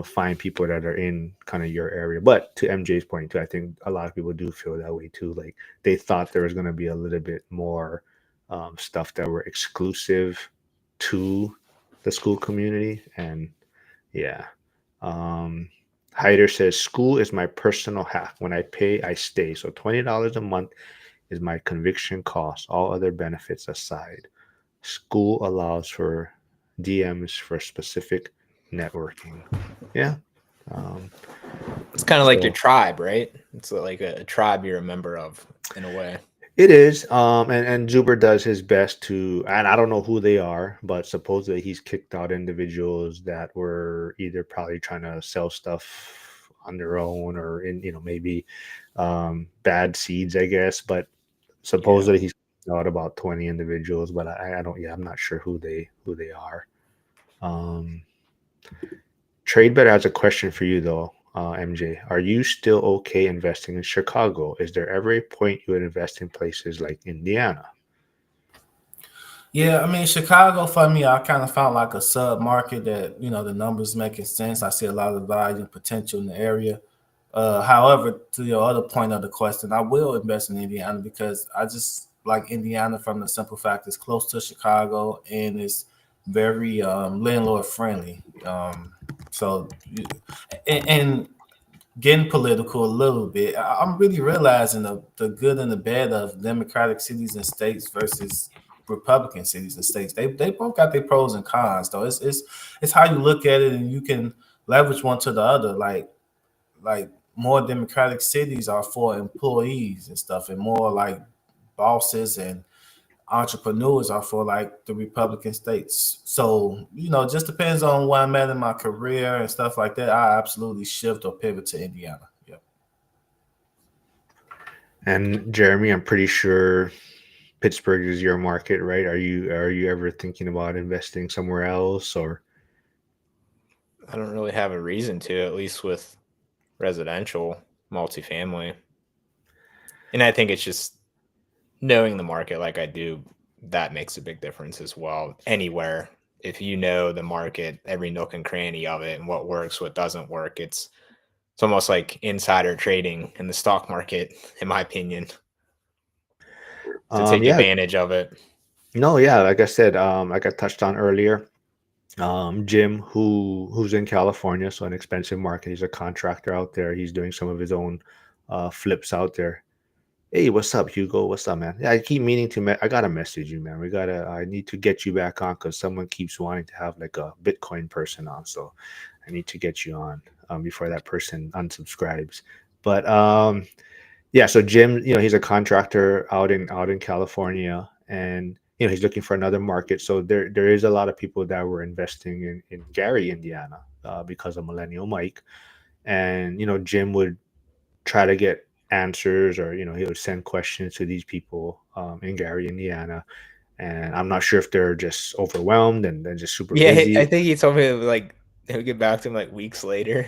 find people that are in kind of your area. But to MJ's point too, I think a lot of people do feel that way too. Like they thought there was going to be a little bit more stuff that were exclusive to the school community, and yeah. Um, Hyder says school is my personal hack. When I pay, I stay. So $20 a month is my conviction cost. All other benefits aside, school allows for DMs for specific networking. Yeah. Um, It's kind of like your so tribe, right? It's like a tribe you're a member of in a way. it is. And Zuber does his best to, and I don't know who they are, but supposedly he's kicked out individuals that were either probably trying to sell stuff on their own or in, maybe bad seeds, I guess. But Yeah. supposedly he's kicked out about 20 individuals, but I don't, yeah, I'm not sure who they are. Um, TradeBetter has a question for you though, MJ. Are you still okay investing in Chicago? Is there ever a point you would invest in places like Indiana? Yeah, I mean, Chicago for me, I kind of found like a sub market that, the numbers making sense. I see a lot of value and potential in the area. However, to your other point of the question, I will invest in Indiana because I just like Indiana from the simple fact it's close to Chicago and it's very landlord friendly. So, and getting political a little bit, I'm really realizing the good and the bad of Democratic cities and states versus Republican cities and states. They both got their pros and cons, though. It's how you look at it, and you can leverage one to the other. Like more Democratic cities are for employees and stuff, and more like bosses and entrepreneurs are for like the Republican states. So, it just depends on where I'm at in my career and stuff like that. I absolutely shift or pivot to Indiana. Yep. And Jeremy, I'm pretty sure Pittsburgh is your market, right? Are you ever thinking about investing somewhere else or? I don't really have a reason to, at least with residential multifamily. And I think it's just knowing the market like I do, that makes a big difference as well. Anywhere, if you know the market, every nook and cranny of it, and what works, what doesn't work, it's almost like insider trading in the stock market, in my opinion, to take Yeah, advantage of it. no, yeah, like I said, like I touched on earlier, Jim, who's in California, so an expensive market. He's a contractor out there. He's doing some of his own flips out there. Hey, what's up, Hugo? What's up, man? Yeah, I keep meaning to. I gotta message you, man. I need to get you back on because someone keeps wanting to have like a Bitcoin person on. So I need to get you on before that person unsubscribes. But yeah, so Jim, he's a contractor out in California, and he's looking for another market. So there is a lot of people that were investing in Gary, Indiana, because of Millennial Mike, and Jim would try to get answers, or he would send questions to these people in Gary, Indiana, and I'm not sure if they're just overwhelmed and they're just super Yeah, I busy. think he told me like he'll get back to him like weeks later.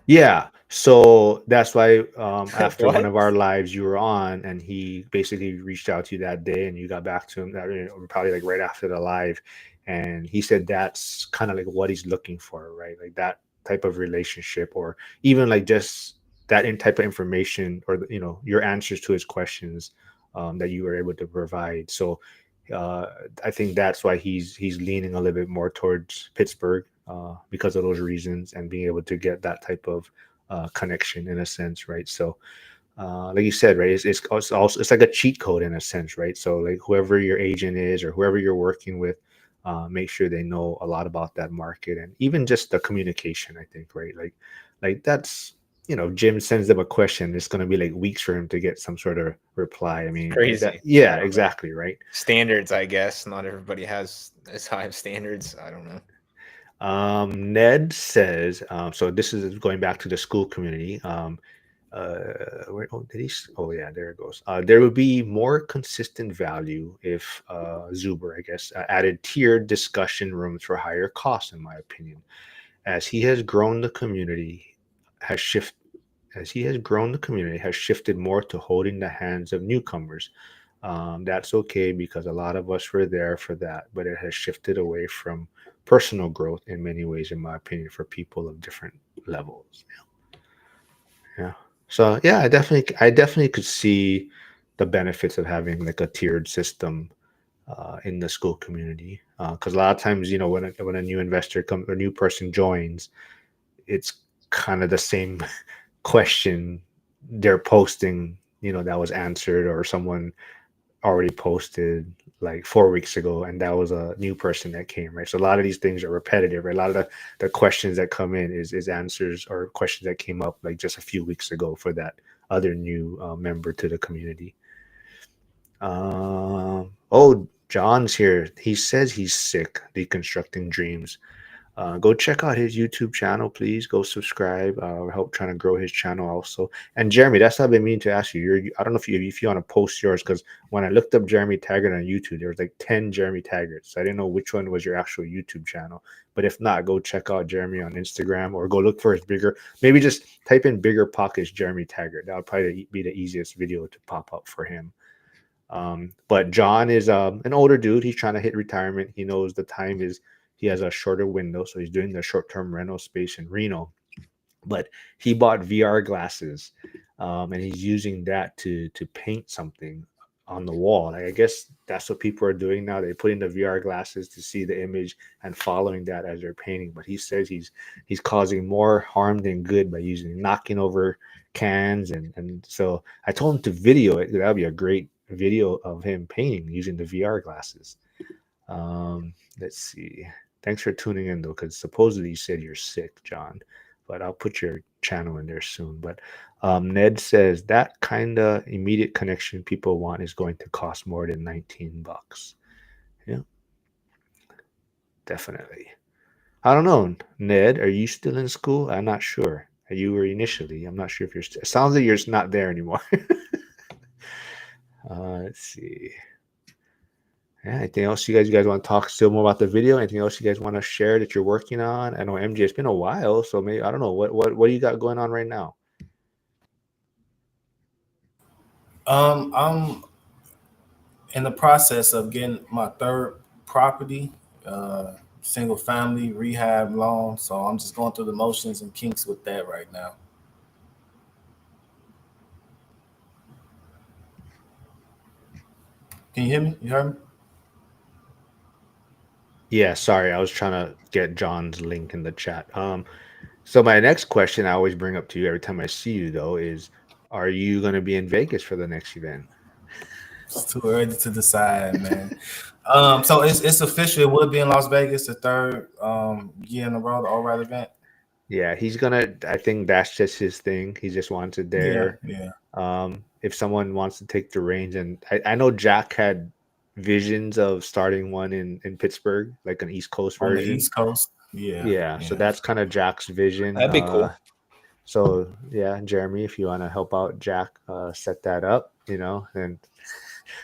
Yeah, so that's why after one What? of our lives you were on, and he basically reached out to you that day, and you got back to him that probably like right after the live, and he said that's kind of like what he's looking for, right? Like that type of relationship, or even like just that type of information, or your answers to his questions that you were able to provide. So uh, I think that's why he's leaning a little bit more towards Pittsburgh because of those reasons, and being able to get that type of connection in a sense, right? So, like you said, right, it's also it's like a cheat code in a sense, right? So, like whoever your agent is or whoever you're working with, make sure they know a lot about that market, and even just the communication. I think, right, like that's Jim sends them a question, it's going to be like weeks for him to get some sort of reply. I It's mean, that crazy. yeah, Yeah. exactly, right. Standards, I guess. Not everybody has as high of standards. I don't know. Ned says, so this is going back to the school community. Where, oh, did he? Oh, yeah, there it goes. There would be more consistent value if Zuber, I guess, added tiered discussion rooms for higher costs, in my opinion. As he has grown, the community has shifted. As he has grown, the community has shifted more to holding the hands of newcomers. That's okay because a lot of us were there for that, but it has shifted away from personal growth in many ways, in my opinion, for people of different levels. Yeah. So yeah, I definitely could see the benefits of having like a tiered system in the school community. Because a lot of times, when a new investor comes or new person joins, it's kind of the same question they're posting, that was answered, or someone already posted like 4 weeks ago, and that was a new person that came, right? So a lot of these things are repetitive, right? A lot of the questions that come in is answers or questions that came up like just a few weeks ago for that other new member to the community. Oh, John's here. He says he's sick, deconstructing dreams. Go check out his YouTube channel, please. Go subscribe. Help trying to grow his channel also. And Jeremy, that's what I've been meaning to ask you. I don't know if you want to post yours, because when I looked up Jeremy Taggart on YouTube, there was like 10 Jeremy Taggarts. So I didn't know which one was your actual YouTube channel. But if not, go check out Jeremy on Instagram, or go look for his bigger. Maybe just type in Bigger Pockets Jeremy Taggart. That would probably be the easiest video to pop up for him. But John is an older dude. He's trying to hit retirement. He knows the time is he has a shorter window, so he's doing the short-term rental space in Reno. But he bought VR glasses, and he's using that to paint something on the wall. Like, I guess that's what people are doing now. They're putting the VR glasses to see the image and following that as they're painting. But he says he's causing more harm than good by knocking over cans, and so I told him to video it. That'd be a great video of him painting using the VR glasses. Let's see. Thanks for tuning in, though, because supposedly you said you're sick, John. But I'll put your channel in there soon. But Ned says that kind of immediate connection people want is going to cost more than $19. Yeah, definitely. I don't know, Ned. Are you still in school? I'm not sure. You were initially. I'm not sure if you're still. It sounds like you're not there anymore. Let's see. Yeah, anything else you guys want to talk still more about the video? Anything else you guys want to share that you're working on? I know MJ, it's been a while, so maybe I don't know what do you got going on right now? I'm in the process of getting my third property, single family rehab loan. So I'm just going through the motions and kinks with that right now. Can you hear me? You heard me? Yeah, sorry, I was trying to get John's link in the chat. So my next question I always bring up to you every time I see you, though, is are you going to be in Vegas for the next event? It's too early to decide, man. So it's official. It would be in Las Vegas, the third year in a row, the All Right event. Yeah, he's gonna. I think that's just his thing. He just wants it Yeah, there. yeah. If someone wants to take the reins, and I know Jack had visions of starting one in Pittsburgh, like an East Coast On the version. East Coast. Yeah, Yeah, so yeah. that's kind of Jack's vision. That'd be cool. So yeah, Jeremy, if you want to help out Jack, set that up, and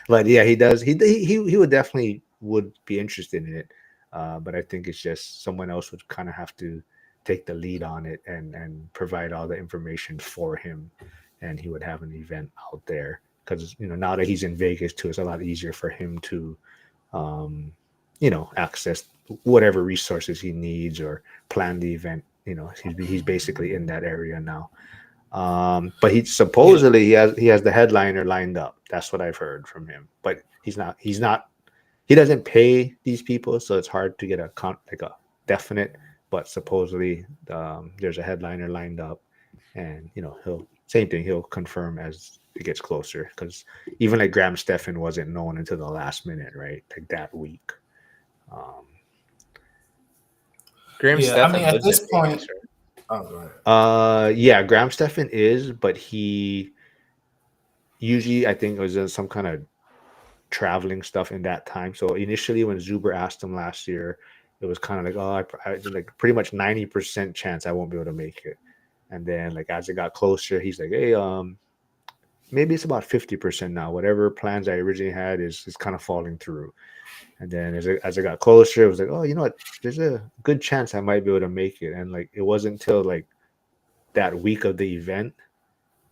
but yeah, he does. He would definitely would be interested in it, but I think it's just someone else would kind of have to take the lead on it and provide all the information for him, and he would have an event out there because now that he's in Vegas too, it's a lot easier for him to access whatever resources he needs or plan the event. He's basically in that area now. But he Yeah. supposedly he has the headliner lined up. That's what I've heard from him. But he's not he doesn't pay these people, so it's hard to get like a definite. But supposedly there's a headliner lined up, and he'll same thing. He'll confirm as it gets closer, because even like Graham Stephan wasn't known until the last minute, right? Like that week. Um, Graham Yeah. I mean, Stephan at lives in this point, Vegas, right? oh, go ahead. yeah, Graham Stephan is, but he usually I think was in some kind of traveling stuff in that time. So initially, when Zuber asked him last year, it was kind of like, oh, like pretty much 90% chance I won't be able to make it. And then like as it got closer, he's like, hey, maybe it's about 50% now. Whatever plans I originally had is kind of falling through. And then as it got closer, it was like, oh, you know what? There's a good chance I might be able to make it. And like it wasn't until like that week of the event,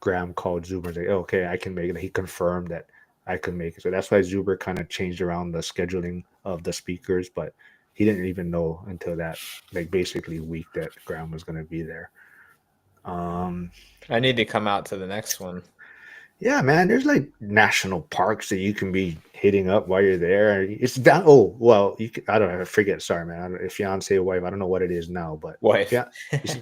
Graham called Zuber and said, oh, okay, I can make it. He confirmed that I could make it. So that's why Zuber kind of changed around the scheduling of the speakers, but he didn't even know until that like basically week that Graham was going to be there. I need to come out to the next one. Yeah, man, there's like national parks that you can be hitting up while you're there. It's down. Oh, well, you can, I don't know. I forget. Sorry, man. I don't, if fiance or wife, I don't know what it is now, but Wife. yeah,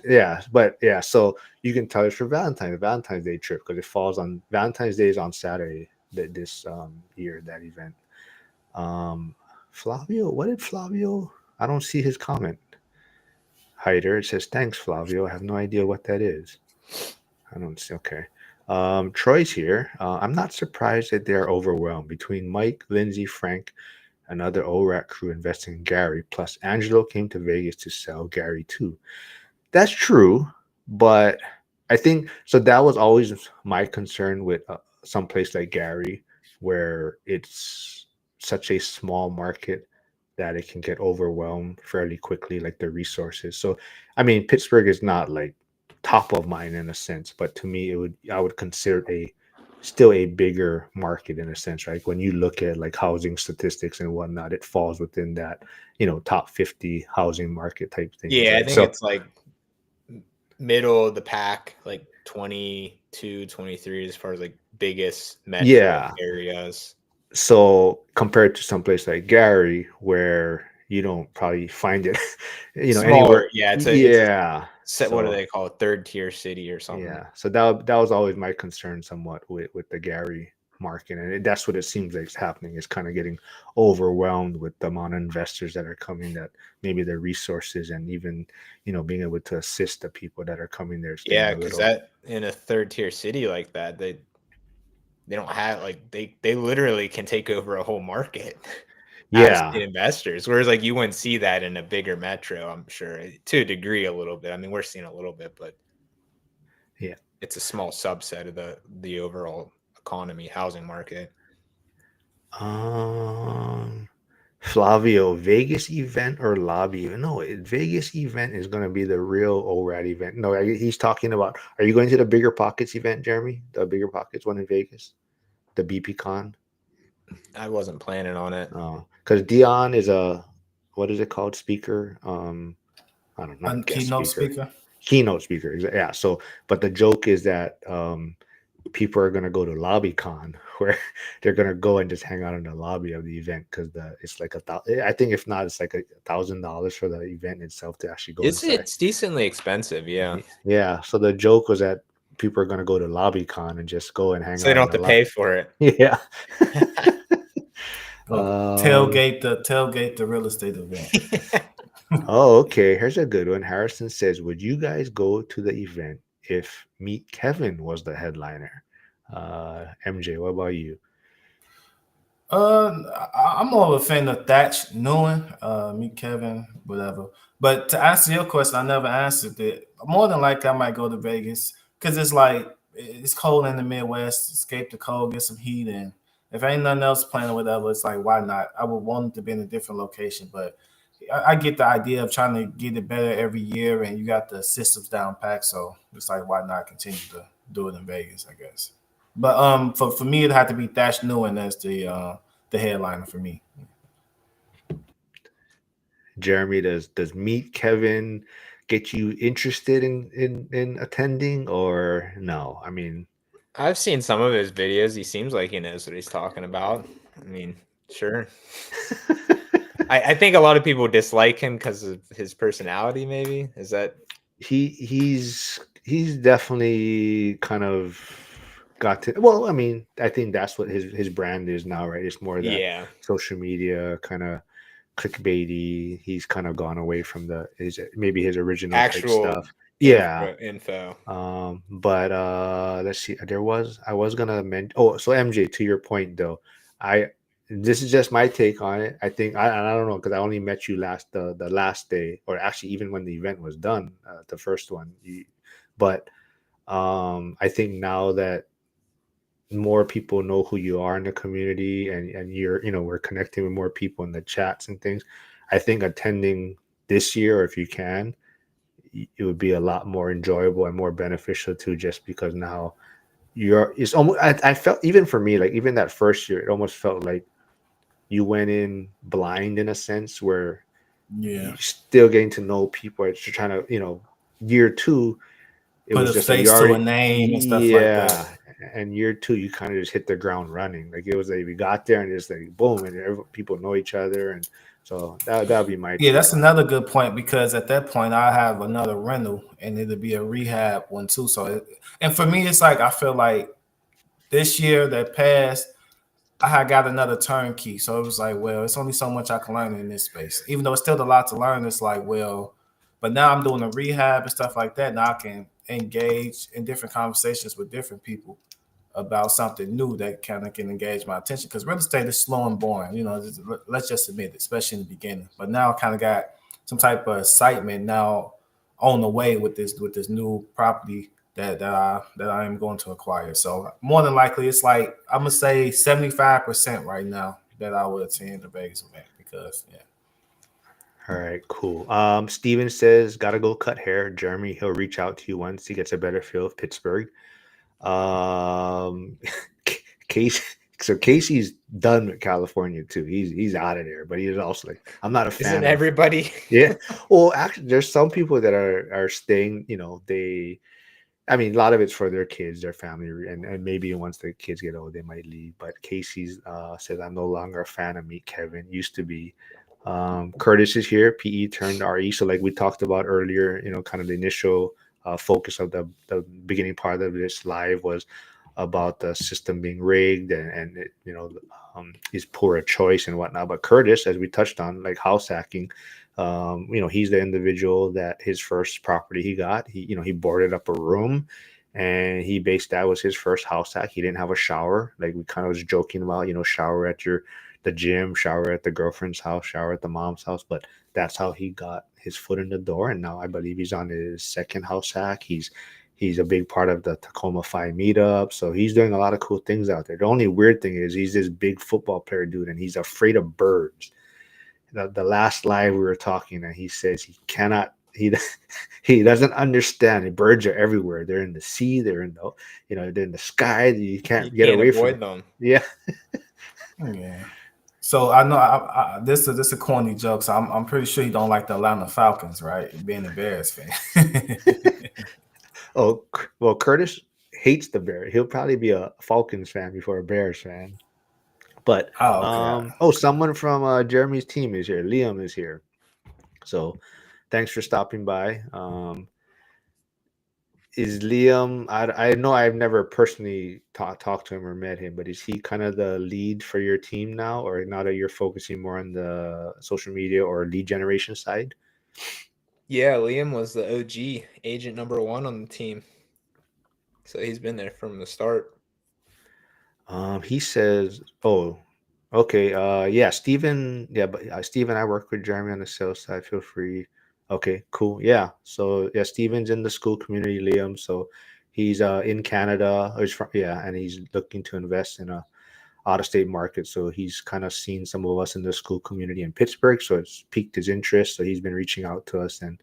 yeah, but yeah. So you can tell it's for Valentine's Day trip because it falls on Valentine's Day is on Saturday. This year that event. Flavio, what did Flavio? I don't see his comment. Hider, it says thanks, Flavio. I have no idea what that is. I don't see. Okay. Troy's here. I'm not surprised that they're overwhelmed between Mike, Lindsay, Frank, and other ORAC crew investing in Gary. Plus, Angelo came to Vegas to sell Gary too. That's true, but I think so. That was always my concern with some place like Gary, where it's such a small market that it can get overwhelmed fairly quickly, like the resources. So, I mean, Pittsburgh is not like top of mind in a sense, but to me, I would consider a still a bigger market in a sense, right? When you look at like housing statistics and whatnot, it falls within that top 50 housing market type things, Yeah, I right? think So it's like middle of the pack, like 22, 23 as far as like biggest metro yeah, areas. so compared to someplace like Gary, where you don't probably find it, Smaller, anywhere. yeah. It's a Yeah. set. What do So they call it? Third tier city or something. yeah. So that was always my concern somewhat with the Gary market. And that's what it seems like is happening, is kind of getting overwhelmed with the amount of investors that are coming, that maybe their resources and even, being able to assist the people that are coming there staying Yeah, a because little. that in a third tier city like that, they don't have like they literally can take over a whole market out of Yeah. state investors. Whereas like you wouldn't see that in a bigger metro, I'm sure, to a degree a little bit. I mean, we're seeing a little bit, but Yeah. it's a small subset of the overall economy, housing market. Um, Flavio, Vegas event or lobby event? No, Vegas event is going to be the real ORAD event. No, he's talking about. Are you going to the Bigger Pockets event, Jeremy? The Bigger Pockets one in Vegas, the BP Con. I wasn't planning on it. Because Dion is a, what is it called? Speaker. I don't know, not guest Keynote speaker, speaker. keynote speaker. Yeah. So, but the joke is that people are gonna go to LobbyCon, where they're gonna go and just hang out in the lobby of the event, because it's like I think if not, it's like $1,000 for the event itself to actually go inside. It's decently expensive, yeah. Yeah. So the joke was that people are gonna go to LobbyCon and just go and hang So they out in don't the have to pay lobby. for it. Yeah. Tailgate the real estate event. Oh, okay. Here's a good one. Harrison says, "Would you guys go to the event if Meet Kevin was the headliner?" MJ, what about you? I'm more of a fan of Thatch Nguyen, meet Kevin, whatever. But to answer your question, I never answered it. More than likely, I might go to Vegas because it's like it's cold in the Midwest. Escape the cold, get some heat, and if ain't nothing else planned or whatever, it's like why not? I would want it to be in a different location, but I get the idea of trying to get it better every year, and you got the systems down packed, so it's like why not continue to do it in Vegas? I guess. But for me, it had to be Thatch Nguyen as the headliner for me. Jeremy, does Meet Kevin get you interested in attending, or no? I mean, I've seen some of his videos. He seems like he knows what he's talking about. I mean, sure. I think a lot of people dislike him because of his personality, maybe. Is that he's definitely kind of got to. Well, I mean, I think that's what his brand is now, right? It's more of that yeah. social media kind of clickbaity. He's kind of gone away from his maybe his original type Actual stuff. Yeah. info. But let's see. I was gonna mention. Oh, so MJ, to your point though, I this is just my take on it. I think I don't know, because I only met you the last day, or actually even when the event was done, the first one. But I think now that more people know who you are in the community, and you're, we're connecting with more people in the chats and things, I think attending this year, if you can, it would be a lot more enjoyable and more beneficial too, just because now it's almost, I felt, even for me, like even that first year, it almost felt like you went in blind in a sense, where Yeah. you're still getting to know people. It's just trying to, year two, it Put was a just like you face to a already, name and stuff like yeah. that. And year two, you kind of just hit the ground running. Like it was like we got there and it's like boom, and people know each other, and so that'd be my Yeah, take that's on it. another good point, because at that point I have another rental and it'll be a rehab one too. And for me, it's like I feel like this year that passed, I had got another turnkey. So it was like, well, it's only so much I can learn in this space. Even though it's still a lot to learn, it's like, well, but now I'm doing a rehab and stuff like that. Now I can engage in different conversations with different people about something new that kind of can engage my attention. Because real estate is slow and boring, let's just admit it, especially in the beginning. But now I kind of got some type of excitement now on the way with this new property that I am going to acquire. So more than likely, it's like I'm gonna say 75% right now that I would attend the Vegas event, because yeah. All right, cool. Steven says, gotta go cut hair. Jeremy, he'll reach out to you once he gets a better feel of Pittsburgh. Um, Casey, so Casey's done with California too. He's out of there, but he's also like, I'm not a Isn't fan of. everybody? Yeah. Well, actually, there's some people that are staying. I mean, a lot of it's for their kids, their family, and maybe once the kids get old, they might leave. But Casey's says, I'm no longer a fan of Meet Kevin. Used to be. Curtis is here. PE turned RE. So like we talked about earlier, kind of the initial focus of the beginning part of this live was about the system being rigged, and is poor a choice and whatnot. But Curtis, as we touched on, like house hacking, he's the individual that his first property he got, he boarded up a room, and he based that was his first house hack. He didn't have a shower. Like we kind of was joking about, shower at the gym, shower at the girlfriend's house, shower at the mom's house. But that's how he got his foot in the door. And now I believe he's on his second house hack. He's a big part of the Tacoma 5 meetup. So he's doing a lot of cool things out there. The only weird thing is he's this big football player dude, and he's afraid of birds. The last live we were talking, and he says he cannot, he doesn't understand. Birds are everywhere. They're in the sea. They're in they're in the sky. You can't You get can't away from avoid it. them. Yeah. Yeah. So I know this is a corny joke. So I'm pretty sure you don't like the Atlanta Falcons, right? Being a Bears fan. Oh, well, Curtis hates the Bears. He'll probably be a Falcons fan before a Bears fan. But Oh, okay. someone from Jeremy's team is here. Liam is here. So thanks for stopping by. Is Liam? I know I've never personally talked to him or met him, but is he kind of the lead for your team now, or now that you're focusing more on the social media or lead generation side? Yeah, Liam was the OG agent #1 on the team. So he's been there from the start. He says, "Oh, okay. Yeah, Steven. Yeah, but Steven, I work with Jeremy on the sales side. Feel free. Okay, cool. Yeah. So yeah, Steven's in the school community, Liam. So he's in Canada. Or he's from, yeah, and he's looking to invest in a out of state market. So he's kind of seen some of us in the school community in Pittsburgh. So it's piqued his interest. So he's been reaching out to us, and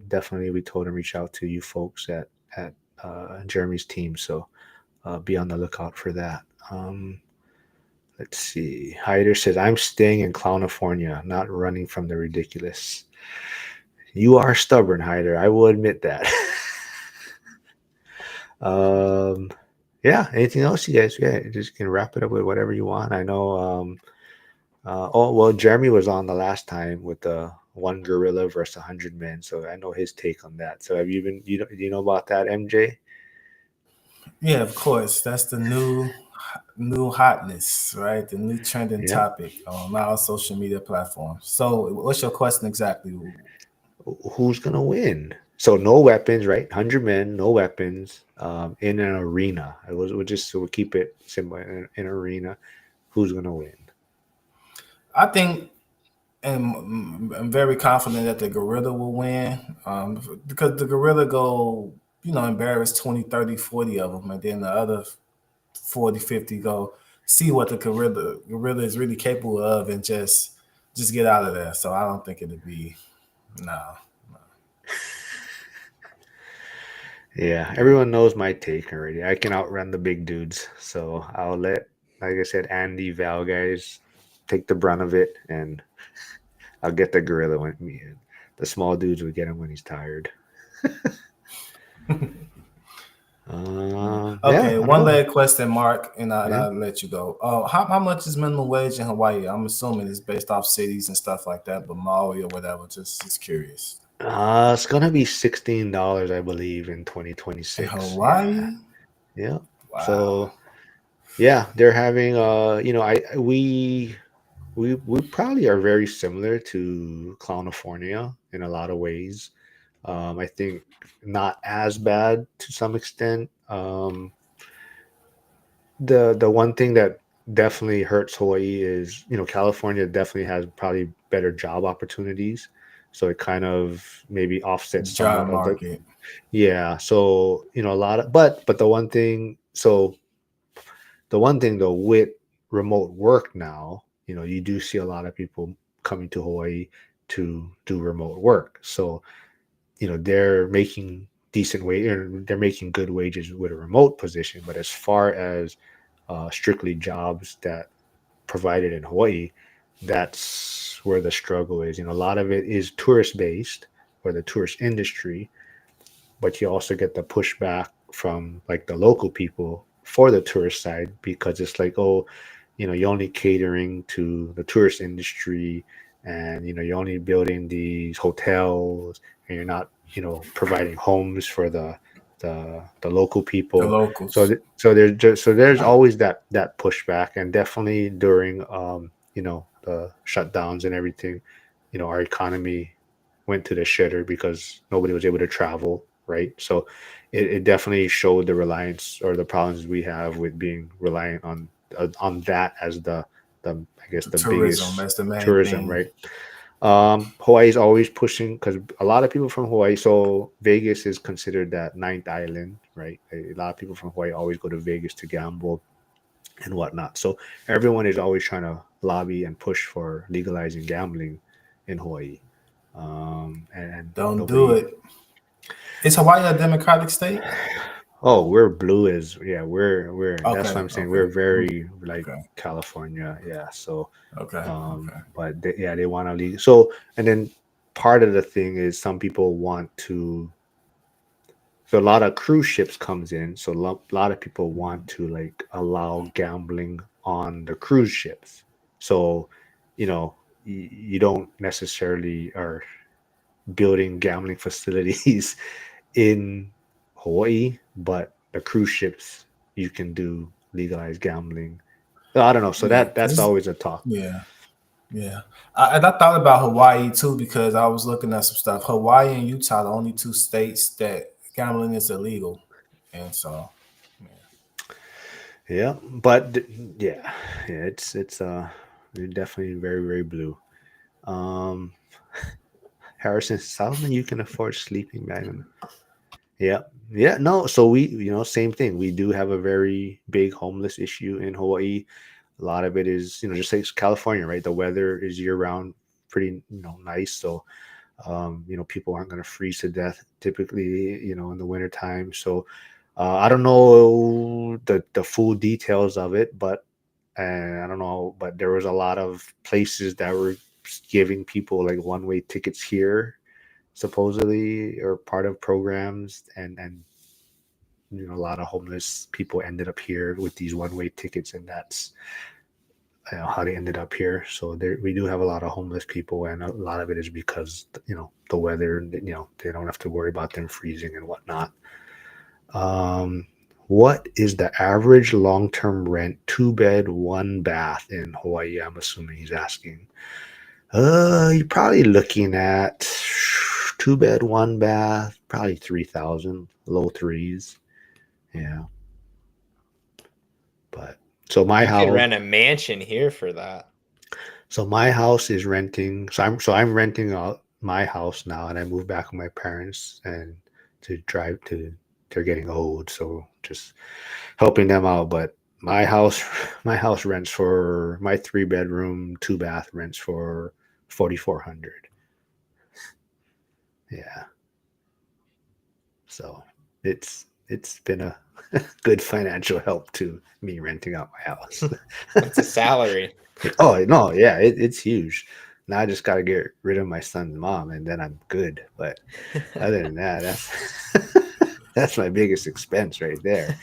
definitely we told him reach out to you folks at Jeremy's team. So be on the lookout for that. Let's see. Hyder says, I'm staying in California, not running from the ridiculous. You are stubborn, Hyder. I will admit that. Yeah. Anything else, you guys? Yeah, just can wrap it up with whatever you want. I know. Oh well, Jeremy was on the last time with the one gorilla versus 100 men, so I know his take on that. So have you been? Do you know about that, MJ? Yeah, of course. That's the new hotness, right? The new trending Yeah. topic on our social media platforms. So, what's your question exactly? Who's gonna win? So no weapons, right? 100 men, no weapons, in an arena. We'll just so we'll keep it simple in an arena. Who's gonna win? I think, and I'm very confident that the gorilla will win, because the gorilla go embarrass 20, 30, 40 of them, and then the other 40, 50 go see what the gorilla is really capable of, and just get out of there. So I don't think it'd be no. Yeah, Yeah. everyone knows my take already. I can outrun the big dudes, so I'll let, like I said, Andy, Val guys take the brunt of it, and I'll get the gorilla when me. The small dudes will get him when he's tired. Yeah, Okay, I don't one know. last question, Mark, and Yeah. I'll let you go. How much is minimum wage in Hawaii? I'm assuming it's based off cities and stuff like that, but Maui or whatever. Just curious. It's gonna be $16, I believe, in In 2026. Yeah, Hawaii? yeah. Wow. So yeah, they're having we probably are very similar to California in a lot of ways. I think not as bad to some extent. The one thing that definitely hurts Hawaii is, California definitely has probably better job opportunities, so it kind of maybe offsets Job somewhat of the. market. Yeah, so a lot of, but the one thing though, with remote work now, you do see a lot of people coming to Hawaii to do remote work. So, they're making decent wage, or they're making good wages with a remote position. But as far as strictly jobs that provided in Hawaii, that's where the struggle is. A lot of it is tourist based, or the tourist industry, but you also get the pushback from like the local people for the tourist side, because it's like, oh, you're only catering to the tourist industry, and you're only building these hotels, and you're not providing homes for the local The people. So locals. there's always that pushback, and definitely during the shutdowns and everything, our economy went to the shitter because nobody was able to travel, right? So it definitely showed the reliance, or the problems we have with being reliant on that as the I guess The the tourism. biggest That's the main tourism, thing. right? Hawaii is always pushing, because a lot of people from Hawaii. So Vegas is considered that ninth island, right? A lot of people from Hawaii always go to Vegas to gamble and whatnot. So everyone is always trying to lobby and push for legalizing gambling in Hawaii. And Don't do nobody. it. Is Hawaii a democratic state? Oh, we're blue as, yeah, we're that's what Okay. I'm saying. Okay. We're very like Okay. California, yeah. So Okay. Okay. but yeah, they want to leave. So, and then part of the thing is, some people want to. So a lot of cruise ships comes in. So a lot of people want to like allow gambling on the cruise ships. So, you don't necessarily are building gambling facilities in Hawaii, but the cruise ships, you can do legalized gambling. I don't know. So Yeah. that's Cause always a talk. yeah. Yeah. And I thought about Hawaii too because I was looking at some stuff. Hawaii and Utah are the only two states that gambling is illegal. And so, yeah. Yeah, but yeah, yeah, it's you're definitely very, very blue. Um, Harrison Solomon, you can afford sleeping bag. Yeah, yeah, no. So we, same thing. We do have a very big homeless issue in Hawaii. A lot of it is, just like California, right? The weather is year round, pretty, nice. So, people aren't going to freeze to death typically, in the wintertime. So, I don't know the full details of it, but I don't know, but there was a lot of places that were giving people like one-way tickets here, supposedly, or part of programs, and a lot of homeless people ended up here with these one-way tickets, and that's how they ended up here. So there, we do have a lot of homeless people, and a lot of it is because the weather. They don't have to worry about them freezing and whatnot. Um, what is the average long-term rent, two bed, one bath in Hawaii? I'm assuming he's asking. You're probably looking at two bed, one bath, probably 3,000, low threes. Yeah, but so my You could house, rent a mansion here for that. is renting. So I'm renting out my house now, and I moved back with my parents and to drive to they're getting old, so just helping them out. But my house, my house rents for my 3 bedroom, 2 bath rents for 4,400. Yeah, so it's been a good financial help to me renting out my house. That's a salary. Oh no, yeah, it's huge. Now I just got to get rid of my son's mom, and then I'm good. But other than that, that's that's my biggest expense right there.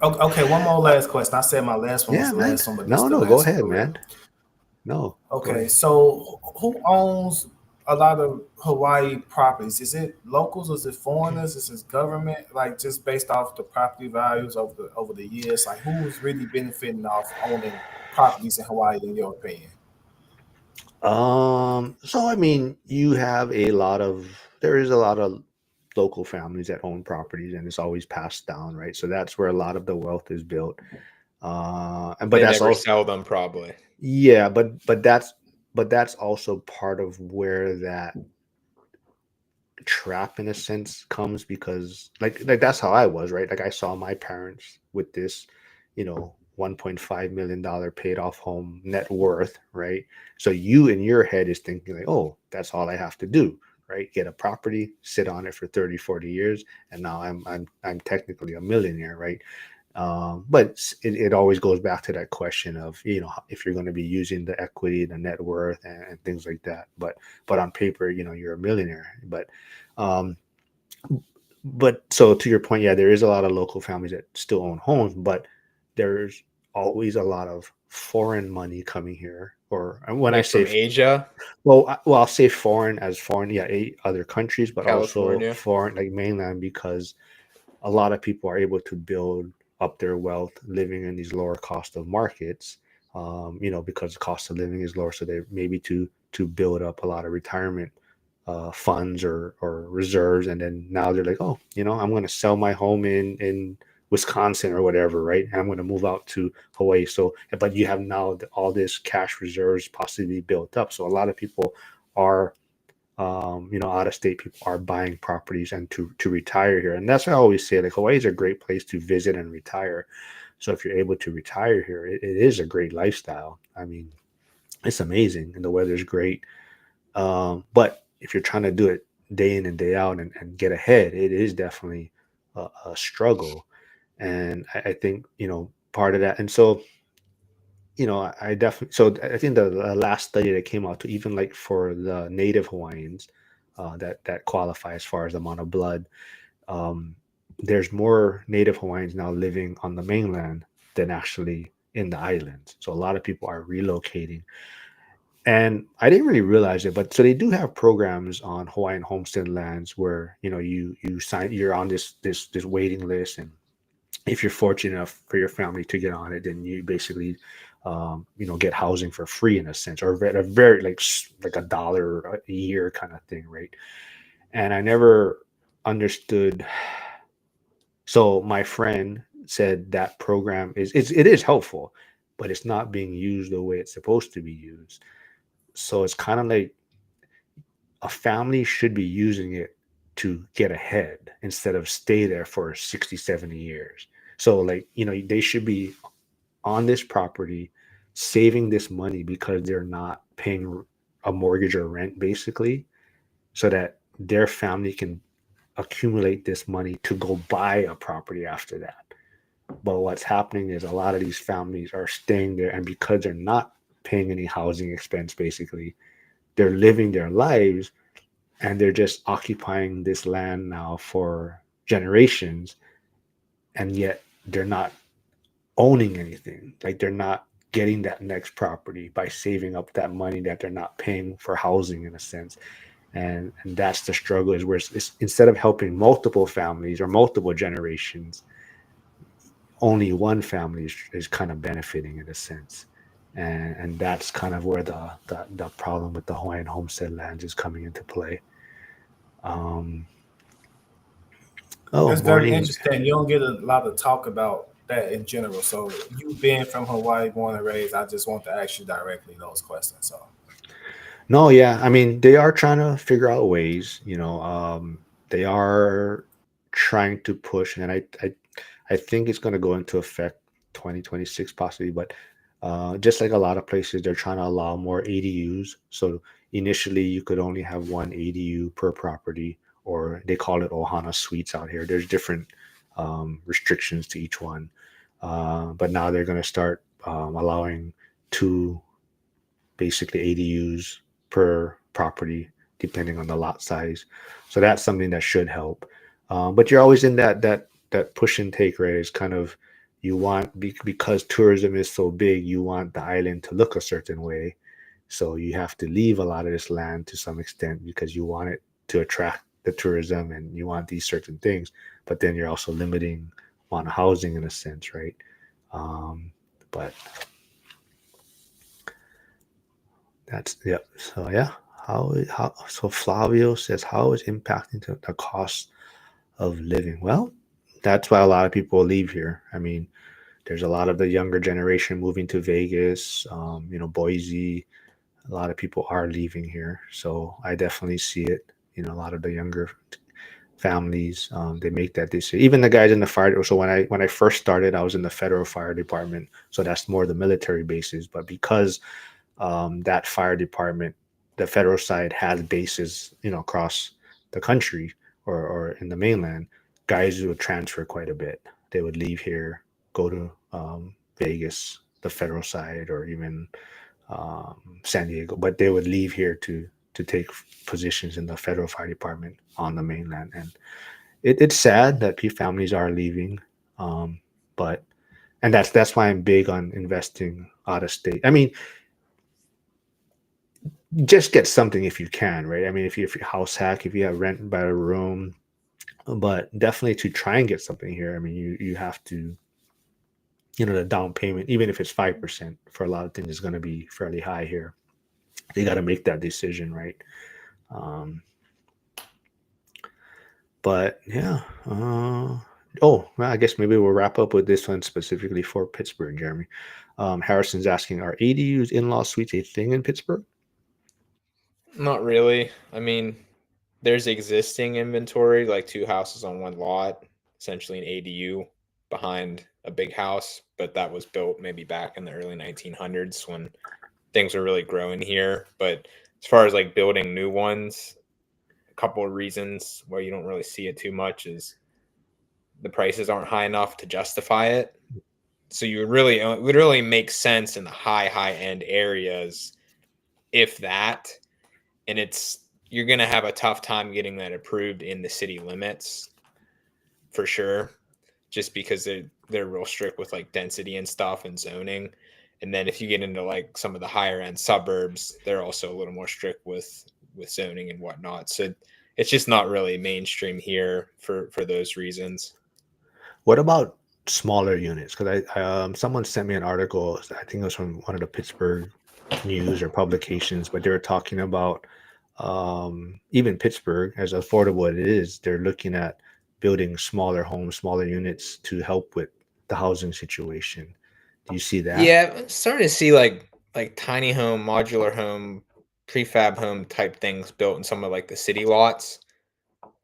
Okay, one more Uh, last question. I said my last one was yeah, the man. last one, but this is No, the no, go last one ahead, for real. man. No, go Okay, ahead. so who owns a lot of Hawaii properties? Is it locals? Is it foreigners? Is it government? Like just based off the property values over the years, like who's really benefiting off owning properties in Hawaii, in your opinion? So I mean, you have a lot of there is a lot of local families that own properties, and it's always passed down, right? So that's where a lot of the wealth is built. And but They that's never also sell them, probably. yeah, but that's also part of where that trap in a sense comes because like that's how I was, right? Like I saw my parents with this, 1.5 million dollar paid off home net worth, right? So you in your head is thinking like, oh, that's all I have to do, right? Get a property, sit on it for 30, 40 years, and now I'm technically a millionaire, right? But it always goes back to that question of if you're going to be using the equity, the net worth, and things like that. But on paper, you're a millionaire. Um, but so to your point, yeah, there is a lot of local families that still own homes, but there's always a lot of foreign money coming here. Or and when I Like from say Asia, I'll say foreign as foreign, yeah, other countries, but also California. foreign like mainland because a lot of people are able to build up their wealth living in these lower cost of markets, because the cost of living is lower. So they're maybe to build up a lot of retirement funds or reserves. And then now they're like, oh, I'm going to sell my home in Wisconsin or whatever, right? And I'm going to move out to Hawaii. So, but you have now all this cash reserves possibly built up. So a lot of people are out of state people are buying properties and to retire here. And that's why I always say like Hawaii is a great place to visit and retire. So if you're able to retire here, it is a great lifestyle. I mean, it's amazing and the weather's great. But if you're trying to do it day in and day out and get ahead, it is definitely a struggle. And I think, part of that. And so, I definitely, so I think the last study that came out to even like for the native Hawaiians that qualify as far as the amount of blood, um, there's more native Hawaiians now living on the mainland than actually in the islands. So a lot of people are relocating. And I didn't really realize it, but so they do have programs on Hawaiian homestead lands where you're on this waiting list, and if you're fortunate enough for your family to get on it, then you basically get housing for free in a sense, or at a very like $1 a year kind of thing, right? And I never understood. So my friend said that program it is helpful, but it's not being used the way it's supposed to be used. So it's kind of like a family should be using it to get ahead instead of stay there for 60, 70 years. So like, they should be on this property saving this money because they're not paying a mortgage or rent basically, so that their family can accumulate this money to go buy a property after that. But what's happening is a lot of these families are staying there, and because they're not paying any housing expense basically, they're living their lives and they're just occupying this land now for generations, and yet they're not owning anything. Like they're not getting that next property by saving up that money that they're not paying for housing in a sense. And that's the struggle, is where it's instead of helping multiple families or multiple generations, only one family is kind of benefiting in a sense. And that's kind of where the problem with the Hawaiian homestead lands is coming into play. um oh, That's very morning. interesting. You don't get a lot of talk about that in general. So you being from Hawaii, born and raised, I just want to ask you directly those questions. So No, yeah, I mean they are trying to figure out ways, they are, trying to push, and I think it's going to go into effect 2026 possibly, but just like a lot of places, they're trying to allow more ADUs. So initially, you could only have one ADU per property, or they call it Ohana Suites out here. There's different restrictions to each one, but now they're going to start allowing two basically ADUs per property, depending on the lot size. So that's something that should help. But you're always in that push and take, right? It's kind of you want because tourism is so big, you want the island to look a certain way. So you have to leave a lot of this land to some extent because you want it to attract the tourism and you want these certain things. But then you're also limiting on housing in a sense, right? But that's yeah. So yeah, how so Flavio says how is impacting the cost of living? Well, that's why a lot of people leave here. I mean, there's a lot of the younger generation moving to Vegas, Boise. A lot of people are leaving here, so I definitely see it. A lot of the younger families they make that decision. Even the guys in the fire. So when I first started, I was in the federal fire department, so that's more the military bases. But because that fire department, the federal side has bases, across the country or in the mainland. Guys would transfer quite a bit. They would leave here, go to Vegas, the federal side, or even San Diego, but they would leave here to take positions in the federal fire department on the mainland. And it's sad that families are leaving, but and that's why I'm big on investing out of state. I mean, just get something if you can, right? I mean, if you house hack, if you have rent by a room, but definitely to try and get something here. I mean, you have to, the down payment, even if it's 5% for a lot of things, is going to be fairly high here. You got to make that decision, right? Um, but yeah. Oh, well, I guess maybe we'll wrap up with this one specifically for Pittsburgh, Jeremy. Harrison's asking, are ADUs in-law suites a thing in Pittsburgh? Not really. I mean, there's existing inventory, like two houses on one lot, essentially an ADU behind a big house, but that was built maybe back in the early 1900s when things were really growing here. But as far as like building new ones, a couple of reasons why you don't really see it too much is the prices aren't high enough to justify it. So you would really make sense in the high end areas, if that. And you're going to have a tough time getting that approved in the city limits for sure, just because they're real strict with like density and stuff and zoning. And then if you get into like some of the higher end suburbs, they're also a little more strict with zoning and whatnot. So it's just not really mainstream here for those reasons. What about smaller units? Because someone sent me an article. I think it was from one of the Pittsburgh news or publications, but they were talking about even Pittsburgh, as affordable it is, they're looking at building smaller homes, smaller units to help with the housing situation. Do you see that? Yeah, I'm starting to see like tiny home, modular home, prefab home type things built in some of like the city lots,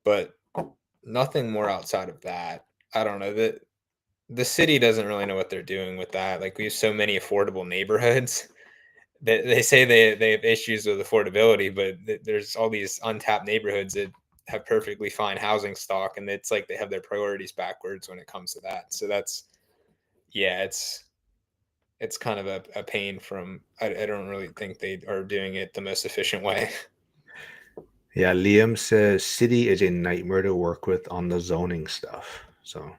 but nothing more outside of that. I don't know that the city doesn't really know what they're doing with that. Like we have so many affordable neighborhoods that they say they have issues with affordability, but there's all these untapped neighborhoods that have perfectly fine housing stock, and it's like they have their priorities backwards when it comes to that. So that's it's kind of a pain from I don't really think they are doing it the most efficient way. Yeah, Liam says city is a nightmare to work with on the zoning stuff. So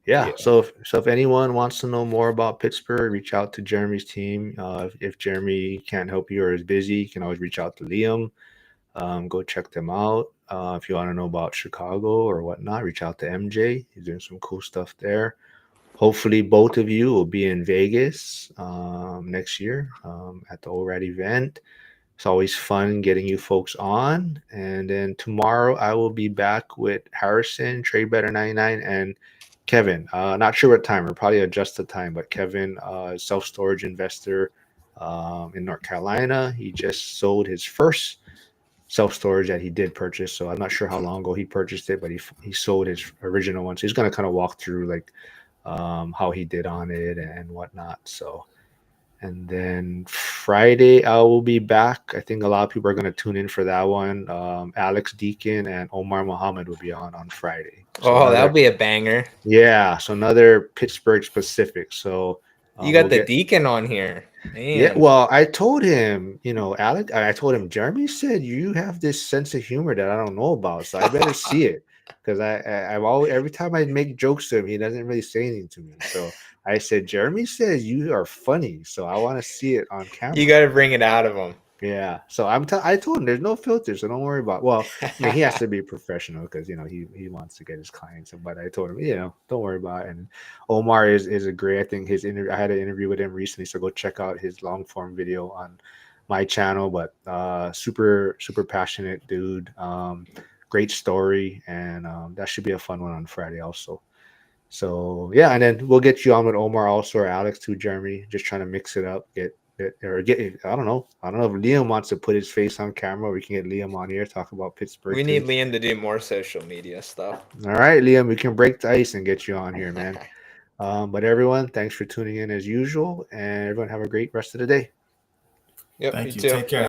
yeah, Yeah. so if anyone wants to know more about Pittsburgh, reach out to Jeremy's team. If Jeremy can't help you or is busy, you can always reach out to Liam. Go check them out. If you want to know about Chicago or whatnot, reach out to MJ. He's doing some cool stuff there. Hopefully, both of you will be in Vegas next year at the ORAD event. It's always fun getting you folks on. And then tomorrow, I will be back with Harrison, Trade Better 99, and Kevin. Not sure what time. We'll probably adjust the time, but Kevin, self-storage investor in North Carolina. He just sold his first self-storage that he did purchase. So I'm not sure how long ago he purchased it, but he sold his original one. So he's gonna kind of walk through like how he did on it and whatnot. So, and then Friday I will be back. I think a lot of people are gonna tune in for that one. Alex Deacon and Omar Muhammad will be on Friday. So Oh, that'll another, be a banger. yeah, so another Pittsburgh specific. So You got we'll the get. Deacon on here. Yeah, Man. well, I told him, Alec, I told him, Jeremy said you have this sense of humor that I don't know about, so I better see it because I've always every time I make jokes to him, he doesn't really say anything to me. So I said, Jeremy says you are funny, so I want to see it on You camera. got to bring it out of him. Yeah, so I told him there's no filter, so don't worry about. Well, I mean, he has to be professional because he wants to get his clients. But I told him, don't worry about it. And Omar is a great. I think his interview. I had an interview with him recently, so go check out his long form video on my channel. But super super passionate dude. Great story, and that should be a fun one on Friday also. So yeah, and then we'll get you on with Omar also or Alex too, Jeremy. Just trying to mix it up, get I don't know. I don't know if Liam wants to put his face on camera. We can get Liam on here, talk about Pittsburgh We too. need Liam to do more social media stuff. All right, Liam, we can break the ice and get you on here, man. But everyone, thanks for tuning in as usual, and everyone have a great rest of the day. Yep, Thank you you. too. Take care.